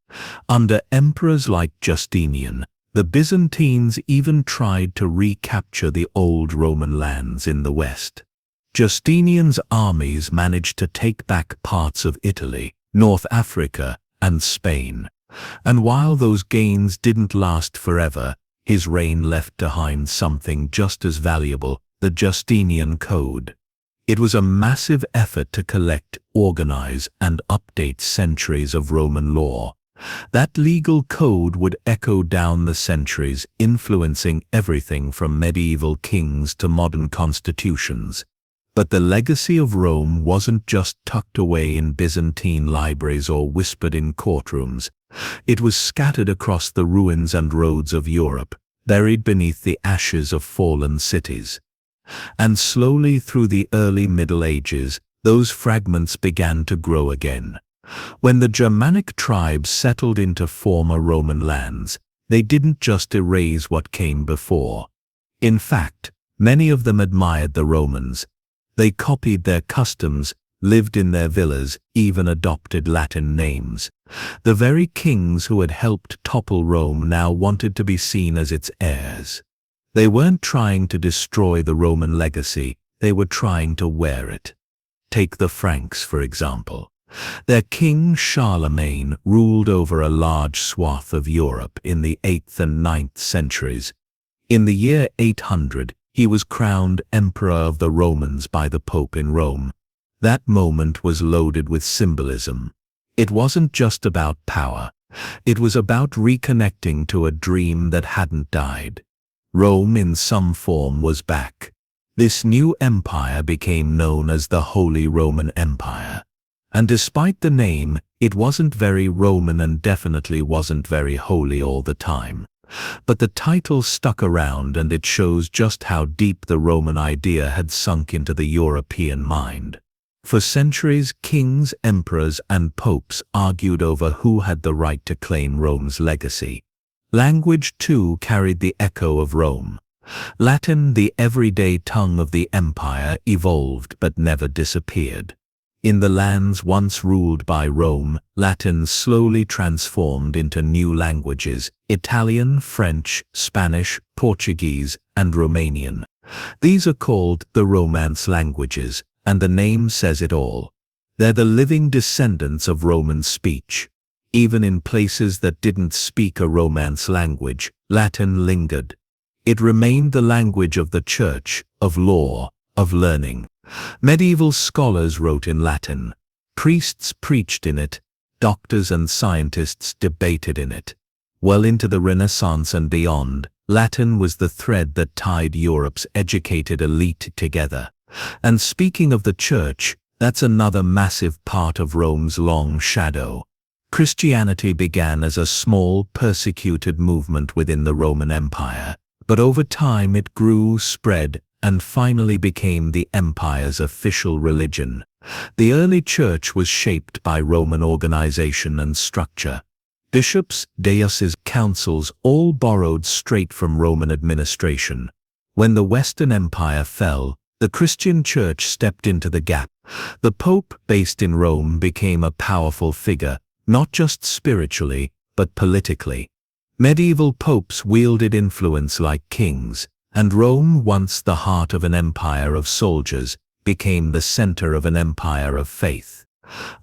Under emperors like Justinian, the Byzantines even tried to recapture the old Roman lands in the west. Justinian's armies managed to take back parts of Italy, North Africa, and Spain. And while those gains didn't last forever, his reign left behind something just as valuable, the Justinian Code. It was a massive effort to collect, organize, and update centuries of Roman law. That legal code would echo down the centuries, influencing everything from medieval kings to modern constitutions. But the legacy of Rome wasn't just tucked away in Byzantine libraries or whispered in courtrooms. It was scattered across the ruins and roads of Europe, buried beneath the ashes of fallen cities. And slowly through the early Middle Ages, those fragments began to grow again. When the Germanic tribes settled into former Roman lands, they didn't just erase what came before. In fact, Many of them admired the Romans. They copied their customs, lived in their villas, even adopted Latin names. The very kings who had helped topple Rome now wanted to be seen as its heirs. They weren't trying to destroy the Roman legacy, they were trying to wear it. Take the Franks, for example. Their king Charlemagne ruled over a large swath of Europe in the 8th and 9th centuries. In the year 800, he was crowned Emperor of the Romans by the Pope in Rome. That moment was loaded with symbolism. It wasn't just about power. It was about reconnecting to a dream that hadn't died. Rome in some form was back. This new empire became known as the Holy Roman Empire. And despite the name, it wasn't very Roman and definitely wasn't very holy all the time. But the title stuck around, and it shows just how deep the Roman idea had sunk into the European mind. For centuries, kings, emperors, and popes argued over who had the right to claim Rome's legacy. Language, too, carried the echo of Rome. Latin, the everyday tongue of the empire, evolved but never disappeared. In the lands once ruled by Rome, Latin slowly transformed into new languages: Italian, French, Spanish, Portuguese, and Romanian. These are called the Romance languages, and the name says it all. They're the living descendants of Roman speech. Even in places that didn't speak a Romance language, Latin lingered. It remained the language of the church, of law, of learning. Medieval scholars wrote in Latin. Priests preached in it. Doctors and scientists debated in it. Well into the Renaissance and beyond, Latin was the thread that tied Europe's educated elite together. And speaking of the church, that's another massive part of Rome's long shadow. Christianity began as a small, persecuted movement within the Roman Empire, but over time it grew, spread, and finally became the empire's official religion. The early church was shaped by Roman organization and structure. Bishops, dioceses, councils, all borrowed straight from Roman administration. When the Western Empire fell, the Christian church stepped into the gap. The Pope, based in Rome, became a powerful figure, not just spiritually, but politically. Medieval popes wielded influence like kings, and Rome, once the heart of an empire of soldiers, became the center of an empire of faith.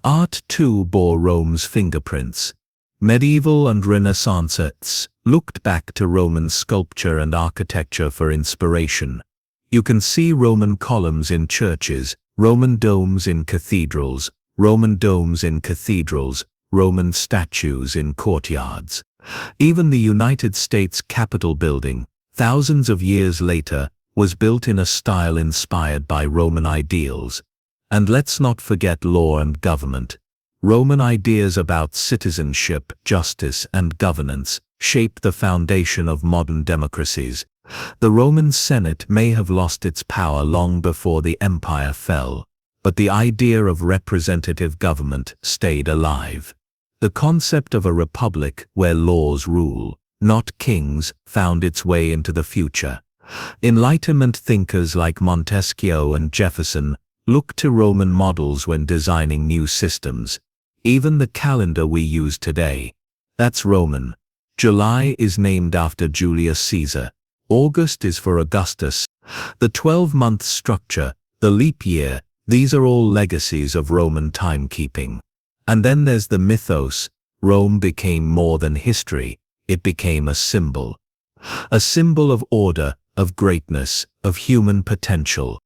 Art, too, bore Rome's fingerprints. Medieval and Renaissance artists looked back to Roman sculpture and architecture for inspiration. You can see Roman columns in churches, Roman domes in cathedrals, Roman domes in cathedrals, Roman statues in courtyards. Even the United States Capitol building, thousands of years later, was built in a style inspired by Roman ideals. And let's not forget law and government. Roman ideas about citizenship, justice, and governance shaped the foundation of modern democracies. The Roman Senate may have lost its power long before the empire fell, but the idea of representative government stayed alive. The concept of a republic where laws rule, not kings, found its way into the future. Enlightenment thinkers like Montesquieu and Jefferson looked to Roman models when designing new systems. Even the calendar we use today, that's Roman. July is named after Julius Caesar. August is for Augustus. The 12-month structure, the leap year, these are all legacies of Roman timekeeping. And then there's the mythos. Rome became more than history, it became a symbol. A symbol of order, of greatness, of human potential.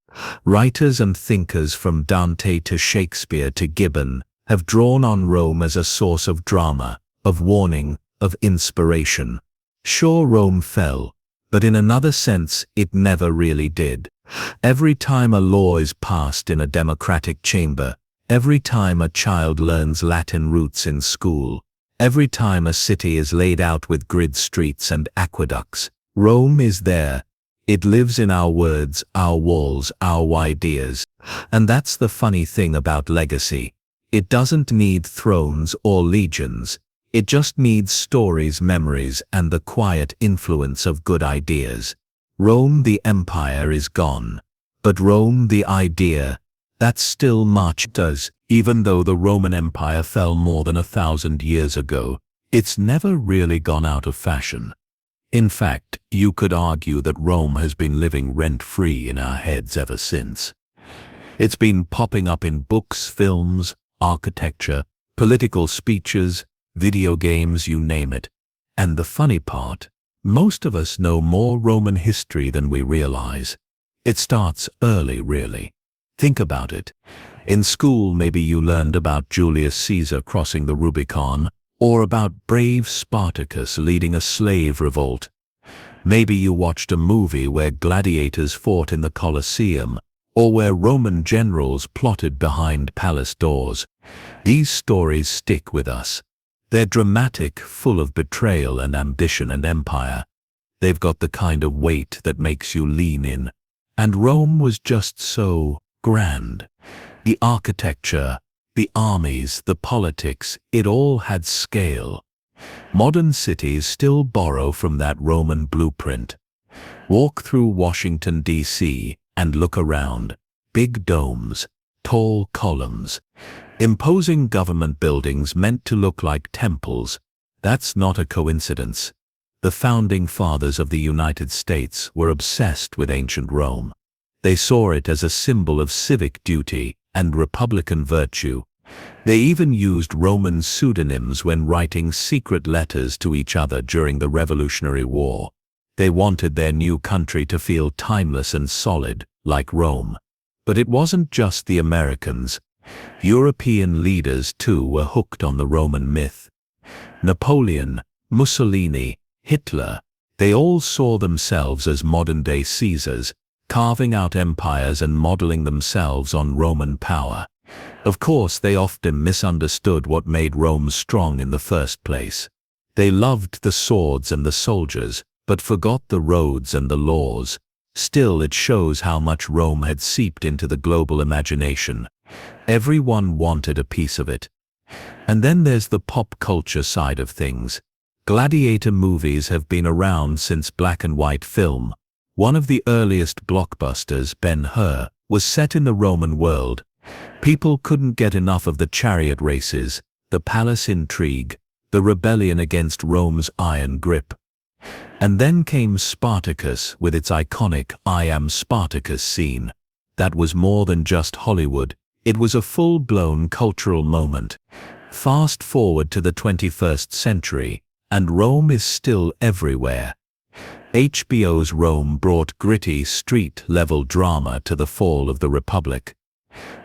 Writers and thinkers from Dante to Shakespeare to Gibbon have drawn on Rome as a source of drama, of warning, of inspiration. Sure, Rome fell, but in another sense, it never really did. Every time a law is passed in a democratic chamber, every time a child learns Latin roots in school, every time a city is laid out with grid streets and aqueducts, Rome is there. It lives in our words, our walls, our ideas. And that's the funny thing about legacy. It doesn't need thrones or legions. It just needs stories, memories, and the quiet influence of good ideas. Rome the empire is gone, but Rome the idea, that still marches. Even though the Roman Empire fell more than 1,000 years ago, it's never really gone out of fashion. In fact, you could argue that Rome has been living rent-free in our heads ever since. It's been popping up in books, films, architecture, political speeches, video games, you name it. And the funny part, most of us know more Roman history than we realize. It starts early, really. Think about it. In school, maybe you learned about Julius Caesar crossing the Rubicon, or about brave Spartacus leading a slave revolt. Maybe you watched a movie where gladiators fought in the Colosseum, or where Roman generals plotted behind palace doors. These stories stick with us. They're dramatic, full of betrayal and ambition and empire. They've got the kind of weight that makes you lean in. And Rome was just so grand. The architecture, the armies, the politics, it all had scale. Modern cities still borrow from that Roman blueprint. Walk through Washington, D.C., and look around. Big domes, tall columns, imposing government buildings meant to look like temples. That's not a coincidence. The founding fathers of the United States were obsessed with ancient Rome. They saw it as a symbol of civic duty and republican virtue. They even used Roman pseudonyms when writing secret letters to each other during the Revolutionary War. They wanted their new country to feel timeless and solid, like Rome. But it wasn't just the Americans. European leaders too were hooked on the Roman myth. Napoleon, Mussolini, Hitler, they all saw themselves as modern-day Caesars, carving out empires and modeling themselves on Roman power. Of course, they often misunderstood what made Rome strong in the first place. They loved the swords and the soldiers, but forgot the roads and the laws. Still, it shows how much Rome had seeped into the global imagination. Everyone wanted a piece of it. And then there's the pop culture side of things. Gladiator movies have been around since black and white film. One of the earliest blockbusters, Ben-Hur, was set in the Roman world. People couldn't get enough of the chariot races, the palace intrigue, the rebellion against Rome's iron grip. And then came Spartacus with its iconic "I am Spartacus" scene. That was more than just Hollywood. It was a full-blown cultural moment. Fast forward to the 21st century, and Rome is still everywhere. HBO's Rome brought gritty, street-level drama to the fall of the Republic.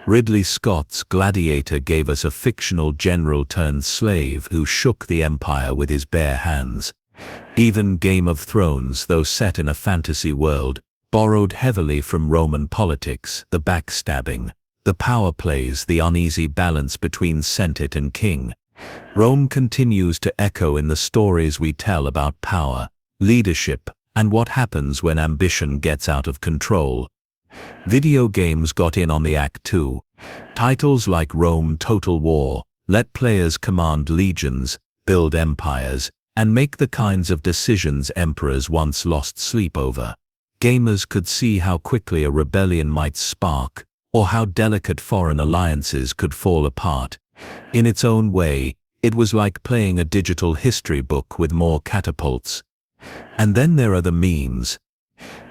Ridley Scott's Gladiator gave us a fictional general-turned-slave who shook the empire with his bare hands. Even Game of Thrones, though set in a fantasy world, borrowed heavily from Roman politics, the backstabbing, the power plays, the uneasy balance between Senate and king. Rome continues to echo in the stories we tell about power, leadership, and what happens when ambition gets out of control. Video games got in on the act too. Titles like Rome Total War let players command legions, build empires, and make the kinds of decisions emperors once lost sleep over. Gamers could see how quickly a rebellion might spark, or how delicate foreign alliances could fall apart. In its own way, it was like playing a digital history book with more catapults. And then there are the memes.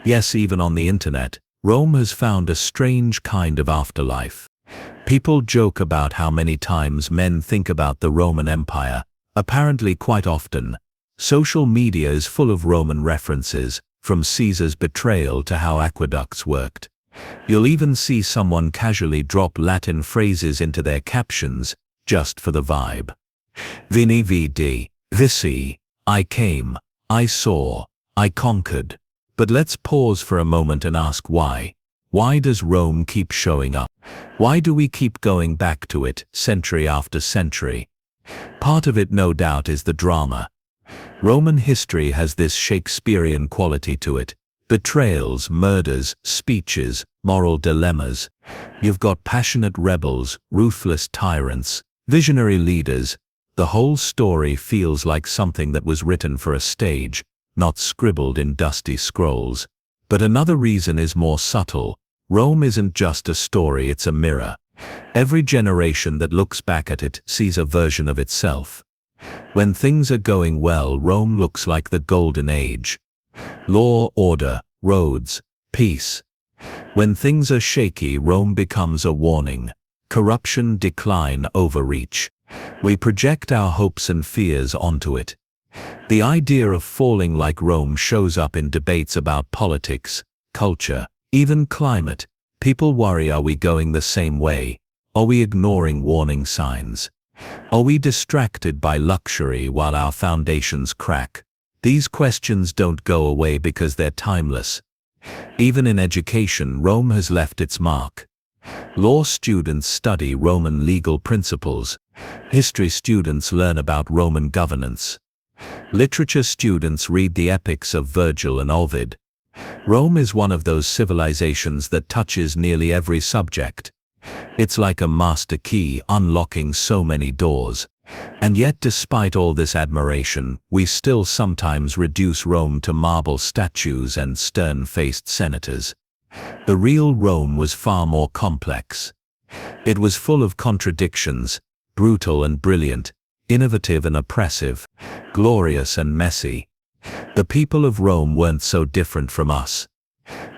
Yes, even on the internet, Rome has found a strange kind of afterlife. People joke about how many times men think about the Roman Empire. Apparently quite often. Social media is full of Roman references, from Caesar's betrayal to how aqueducts worked. You'll even see someone casually drop Latin phrases into their captions, just for the vibe. Vini vidi, vici, I came, I saw, I conquered. But let's pause for a moment and ask why. Why does Rome keep showing up? Why do we keep going back to it, century after century? Part of it, no doubt, is the drama. Roman history has this Shakespearean quality to it. Betrayals, murders, speeches, moral dilemmas. You've got passionate rebels, ruthless tyrants, visionary leaders. The whole story feels like something that was written for a stage, not scribbled in dusty scrolls. But another reason is more subtle. Rome isn't just a story, it's a mirror. Every generation that looks back at it sees a version of itself. When things are going well, Rome looks like the golden age. Law, order, roads, peace. When things are shaky, Rome becomes a warning. Corruption, decline, overreach. We project our hopes and fears onto it. The idea of falling like Rome shows up in debates about politics, culture, even climate. People worry, are we going the same way? Are we ignoring warning signs? Are we distracted by luxury while our foundations crack? These questions don't go away because they're timeless. Even in education, Rome has left its mark. Law students study Roman legal principles. History students learn about Roman governance. Literature students read the epics of Virgil and Ovid. Rome is one of those civilizations that touches nearly every subject. It's like a master key unlocking so many doors. And yet, despite all this admiration, we still sometimes reduce Rome to marble statues and stern-faced senators. The real Rome was far more complex. It was full of contradictions, brutal and brilliant, innovative and oppressive, glorious and messy. The people of Rome weren't so different from us.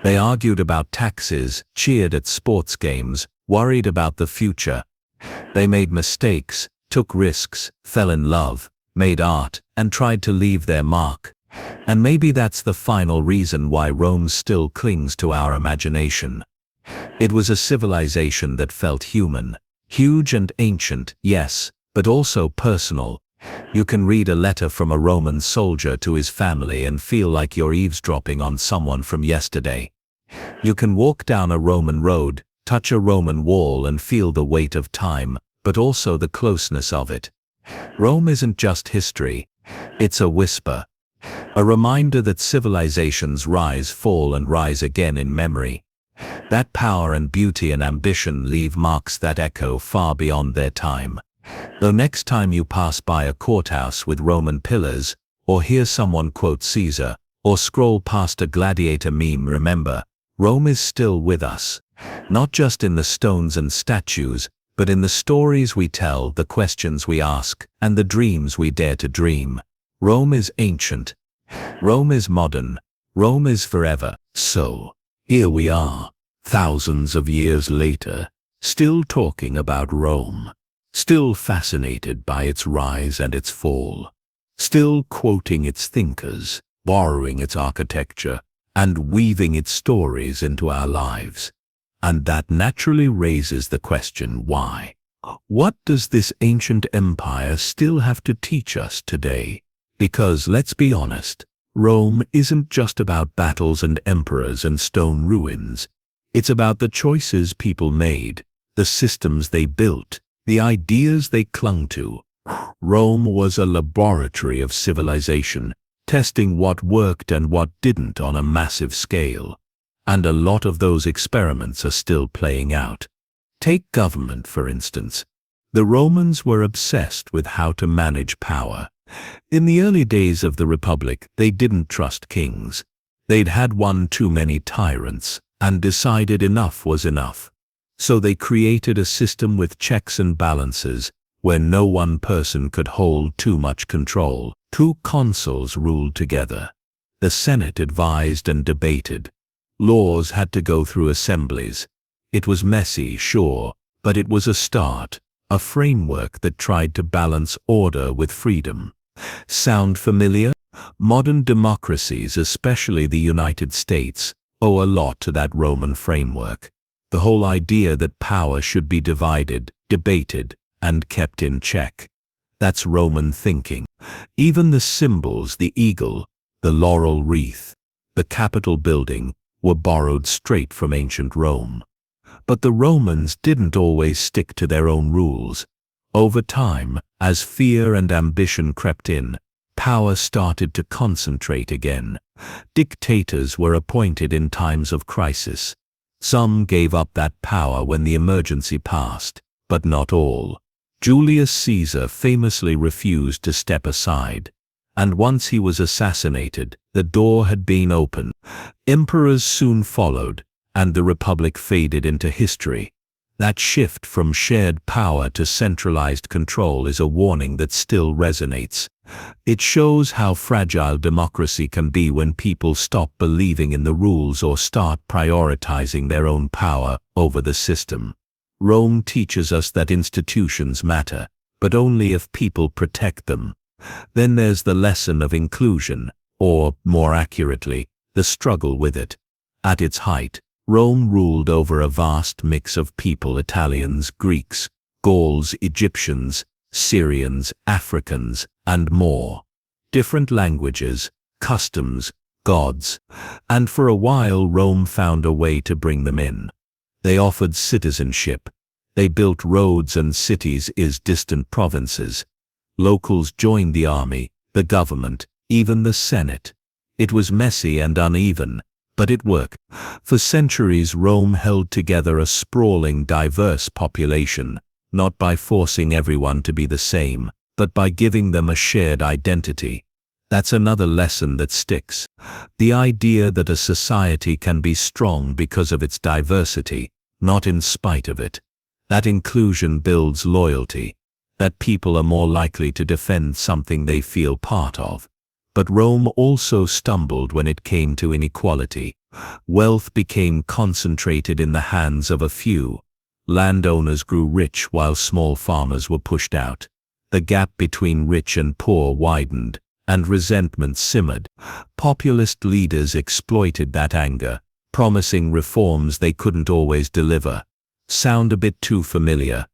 They argued about taxes, cheered at sports games, worried about the future. They made mistakes, took risks, fell in love, made art, and tried to leave their mark. And maybe that's the final reason why Rome still clings to our imagination. It was a civilization that felt human. Huge and ancient, yes, but also personal. You can read a letter from a Roman soldier to his family and feel like you're eavesdropping on someone from yesterday. You can walk down a Roman road, touch a Roman wall and feel the weight of time, but also the closeness of it. Rome isn't just history. It's a whisper. A reminder that civilizations rise, fall, and rise again in memory. That power and beauty and ambition leave marks that echo far beyond their time. Though next time you pass by a courthouse with Roman pillars, or hear someone quote Caesar, or scroll past a gladiator meme, remember, Rome is still with us. Not just in the stones and statues, but in the stories we tell, the questions we ask, and the dreams we dare to dream. Rome is ancient. Rome is modern. Rome is forever. So, here we are, thousands of years later, still talking about Rome. Still fascinated by its rise and its fall. Still quoting its thinkers, borrowing its architecture, and weaving its stories into our lives. And that naturally raises the question, why? What does this ancient empire still have to teach us today? Because, let's be honest, Rome isn't just about battles and emperors and stone ruins. It's about the choices people made, the systems they built, the ideas they clung to. Rome was a laboratory of civilization, testing what worked and what didn't on a massive scale. And a lot of those experiments are still playing out. Take government, for instance. The Romans were obsessed with how to manage power. In the early days of the Republic, they didn't trust kings. They'd had one too many tyrants, and decided enough was enough. So they created a system with checks and balances, where no one person could hold too much control. Two consuls ruled together. The Senate advised and debated. Laws had to go through assemblies. It was messy, sure, but it was a start, a framework that tried to balance order with freedom. Sound familiar? Modern democracies, especially the United States, owe a lot to that Roman framework. The whole idea that power should be divided, debated, and kept in check. That's Roman thinking. Even the symbols, the eagle, the laurel wreath, the Capitol building, were borrowed straight from ancient Rome. But the Romans didn't always stick to their own rules. Over time, as fear and ambition crept in, power started to concentrate again. Dictators were appointed in times of crisis. Some gave up that power when the emergency passed, but not all. Julius Caesar famously refused to step aside. And once he was assassinated, the door had been opened. Emperors soon followed, and the Republic faded into history. That shift from shared power to centralized control is a warning that still resonates. It shows how fragile democracy can be when people stop believing in the rules or start prioritizing their own power over the system. Rome teaches us that institutions matter, but only if people protect them. Then there's the lesson of inclusion, or, more accurately, the struggle with it. At its height, Rome ruled over a vast mix of people: Italians, Greeks, Gauls, Egyptians, Syrians, Africans, and more. Different languages, customs, gods, and for a while Rome found a way to bring them in. They offered citizenship. They built roads and cities as distant provinces. Locals joined the army, the government, even the Senate. It was messy and uneven, but it worked. For centuries, Rome held together a sprawling, diverse population, not by forcing everyone to be the same, but by giving them a shared identity. That's another lesson that sticks. The idea that a society can be strong because of its diversity, not in spite of it. That inclusion builds loyalty, that people are more likely to defend something they feel part of. But Rome also stumbled when it came to inequality. Wealth became concentrated in the hands of a few. Landowners grew rich while small farmers were pushed out. The gap between rich and poor widened, and resentment simmered. Populist leaders exploited that anger, promising reforms they couldn't always deliver. Sound a bit too familiar?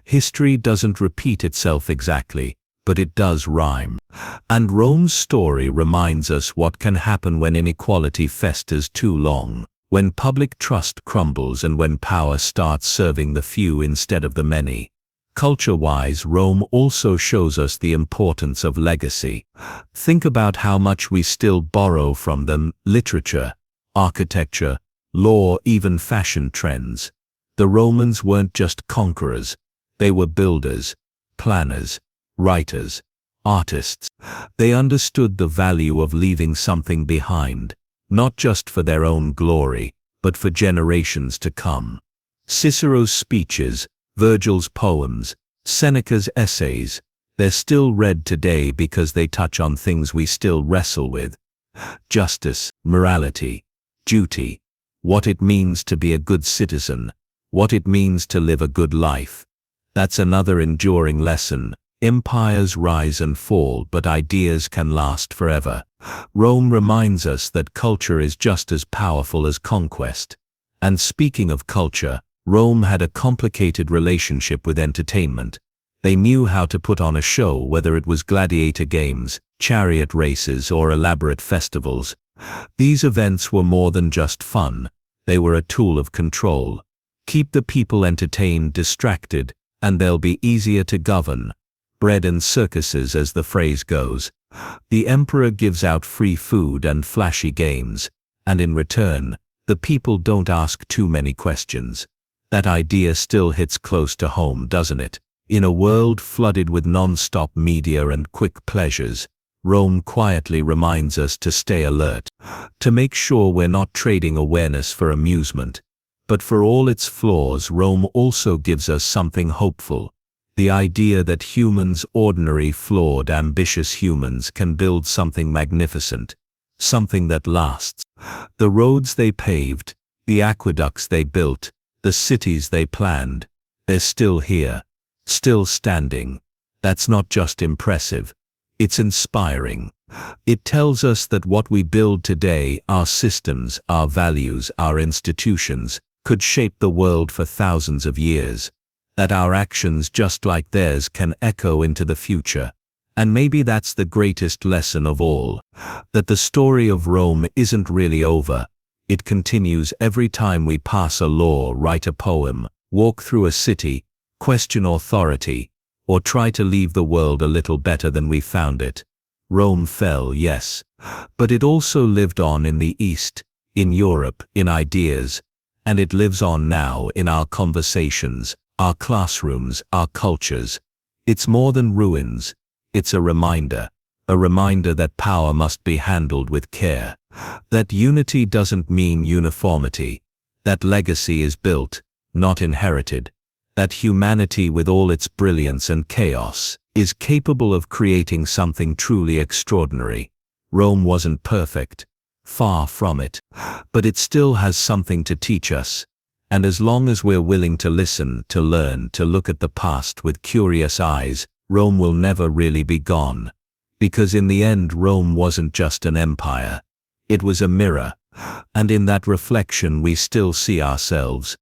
History doesn't repeat itself exactly, but it does rhyme. And Rome's story reminds us what can happen when inequality festers too long, when public trust crumbles and when power starts serving the few instead of the many. Culture-wise, Rome also shows us the importance of legacy. Think about how much we still borrow from them: literature, architecture, law, even fashion trends. The Romans weren't just conquerors. They were builders, planners, writers, artists. They understood the value of leaving something behind, not just for their own glory, but for generations to come. Cicero's speeches, Virgil's poems, Seneca's essays, they're still read today because they touch on things we still wrestle with. Justice, morality, duty, what it means to be a good citizen, what it means to live a good life. That's another enduring lesson. Empires rise and fall, but ideas can last forever. Rome reminds us that culture is just as powerful as conquest. And speaking of culture, Rome had a complicated relationship with entertainment. They knew how to put on a show, whether it was gladiator games, chariot races, or elaborate festivals. These events were more than just fun. They were a tool of control. Keep the people entertained, distracted, and they'll be easier to govern. Bread and circuses, as the phrase goes. The emperor gives out free food and flashy games, and in return, the people don't ask too many questions. That idea still hits close to home, doesn't it? In a world flooded with non-stop media and quick pleasures, Rome quietly reminds us to stay alert, to make sure we're not trading awareness for amusement. But for all its flaws, Rome also gives us something hopeful. The idea that humans, ordinary, flawed, ambitious humans, can build something magnificent, something that lasts. The roads they paved, the aqueducts they built, the cities they planned, they're still here, still standing. That's not just impressive, it's inspiring. It tells us that what we build today, our systems, our values, our institutions, could shape the world for thousands of years. That our actions, just like theirs, can echo into the future. And maybe that's the greatest lesson of all, that the story of Rome isn't really over. It continues every time we pass a law, write a poem, walk through a city, question authority, or try to leave the world a little better than we found it. Rome fell, yes, but it also lived on in the East, in Europe, in ideas, and it lives on now in our conversations, our classrooms, our cultures. It's more than ruins, it's a reminder. A reminder that power must be handled with care. That unity doesn't mean uniformity. That legacy is built, not inherited. That humanity, with all its brilliance and chaos, is capable of creating something truly extraordinary. Rome wasn't perfect. Far from it. But it still has something to teach us. And as long as we're willing to listen, to learn, to look at the past with curious eyes, Rome will never really be gone. Because in the end, Rome wasn't just an empire. It was a mirror. And in that reflection we still see ourselves,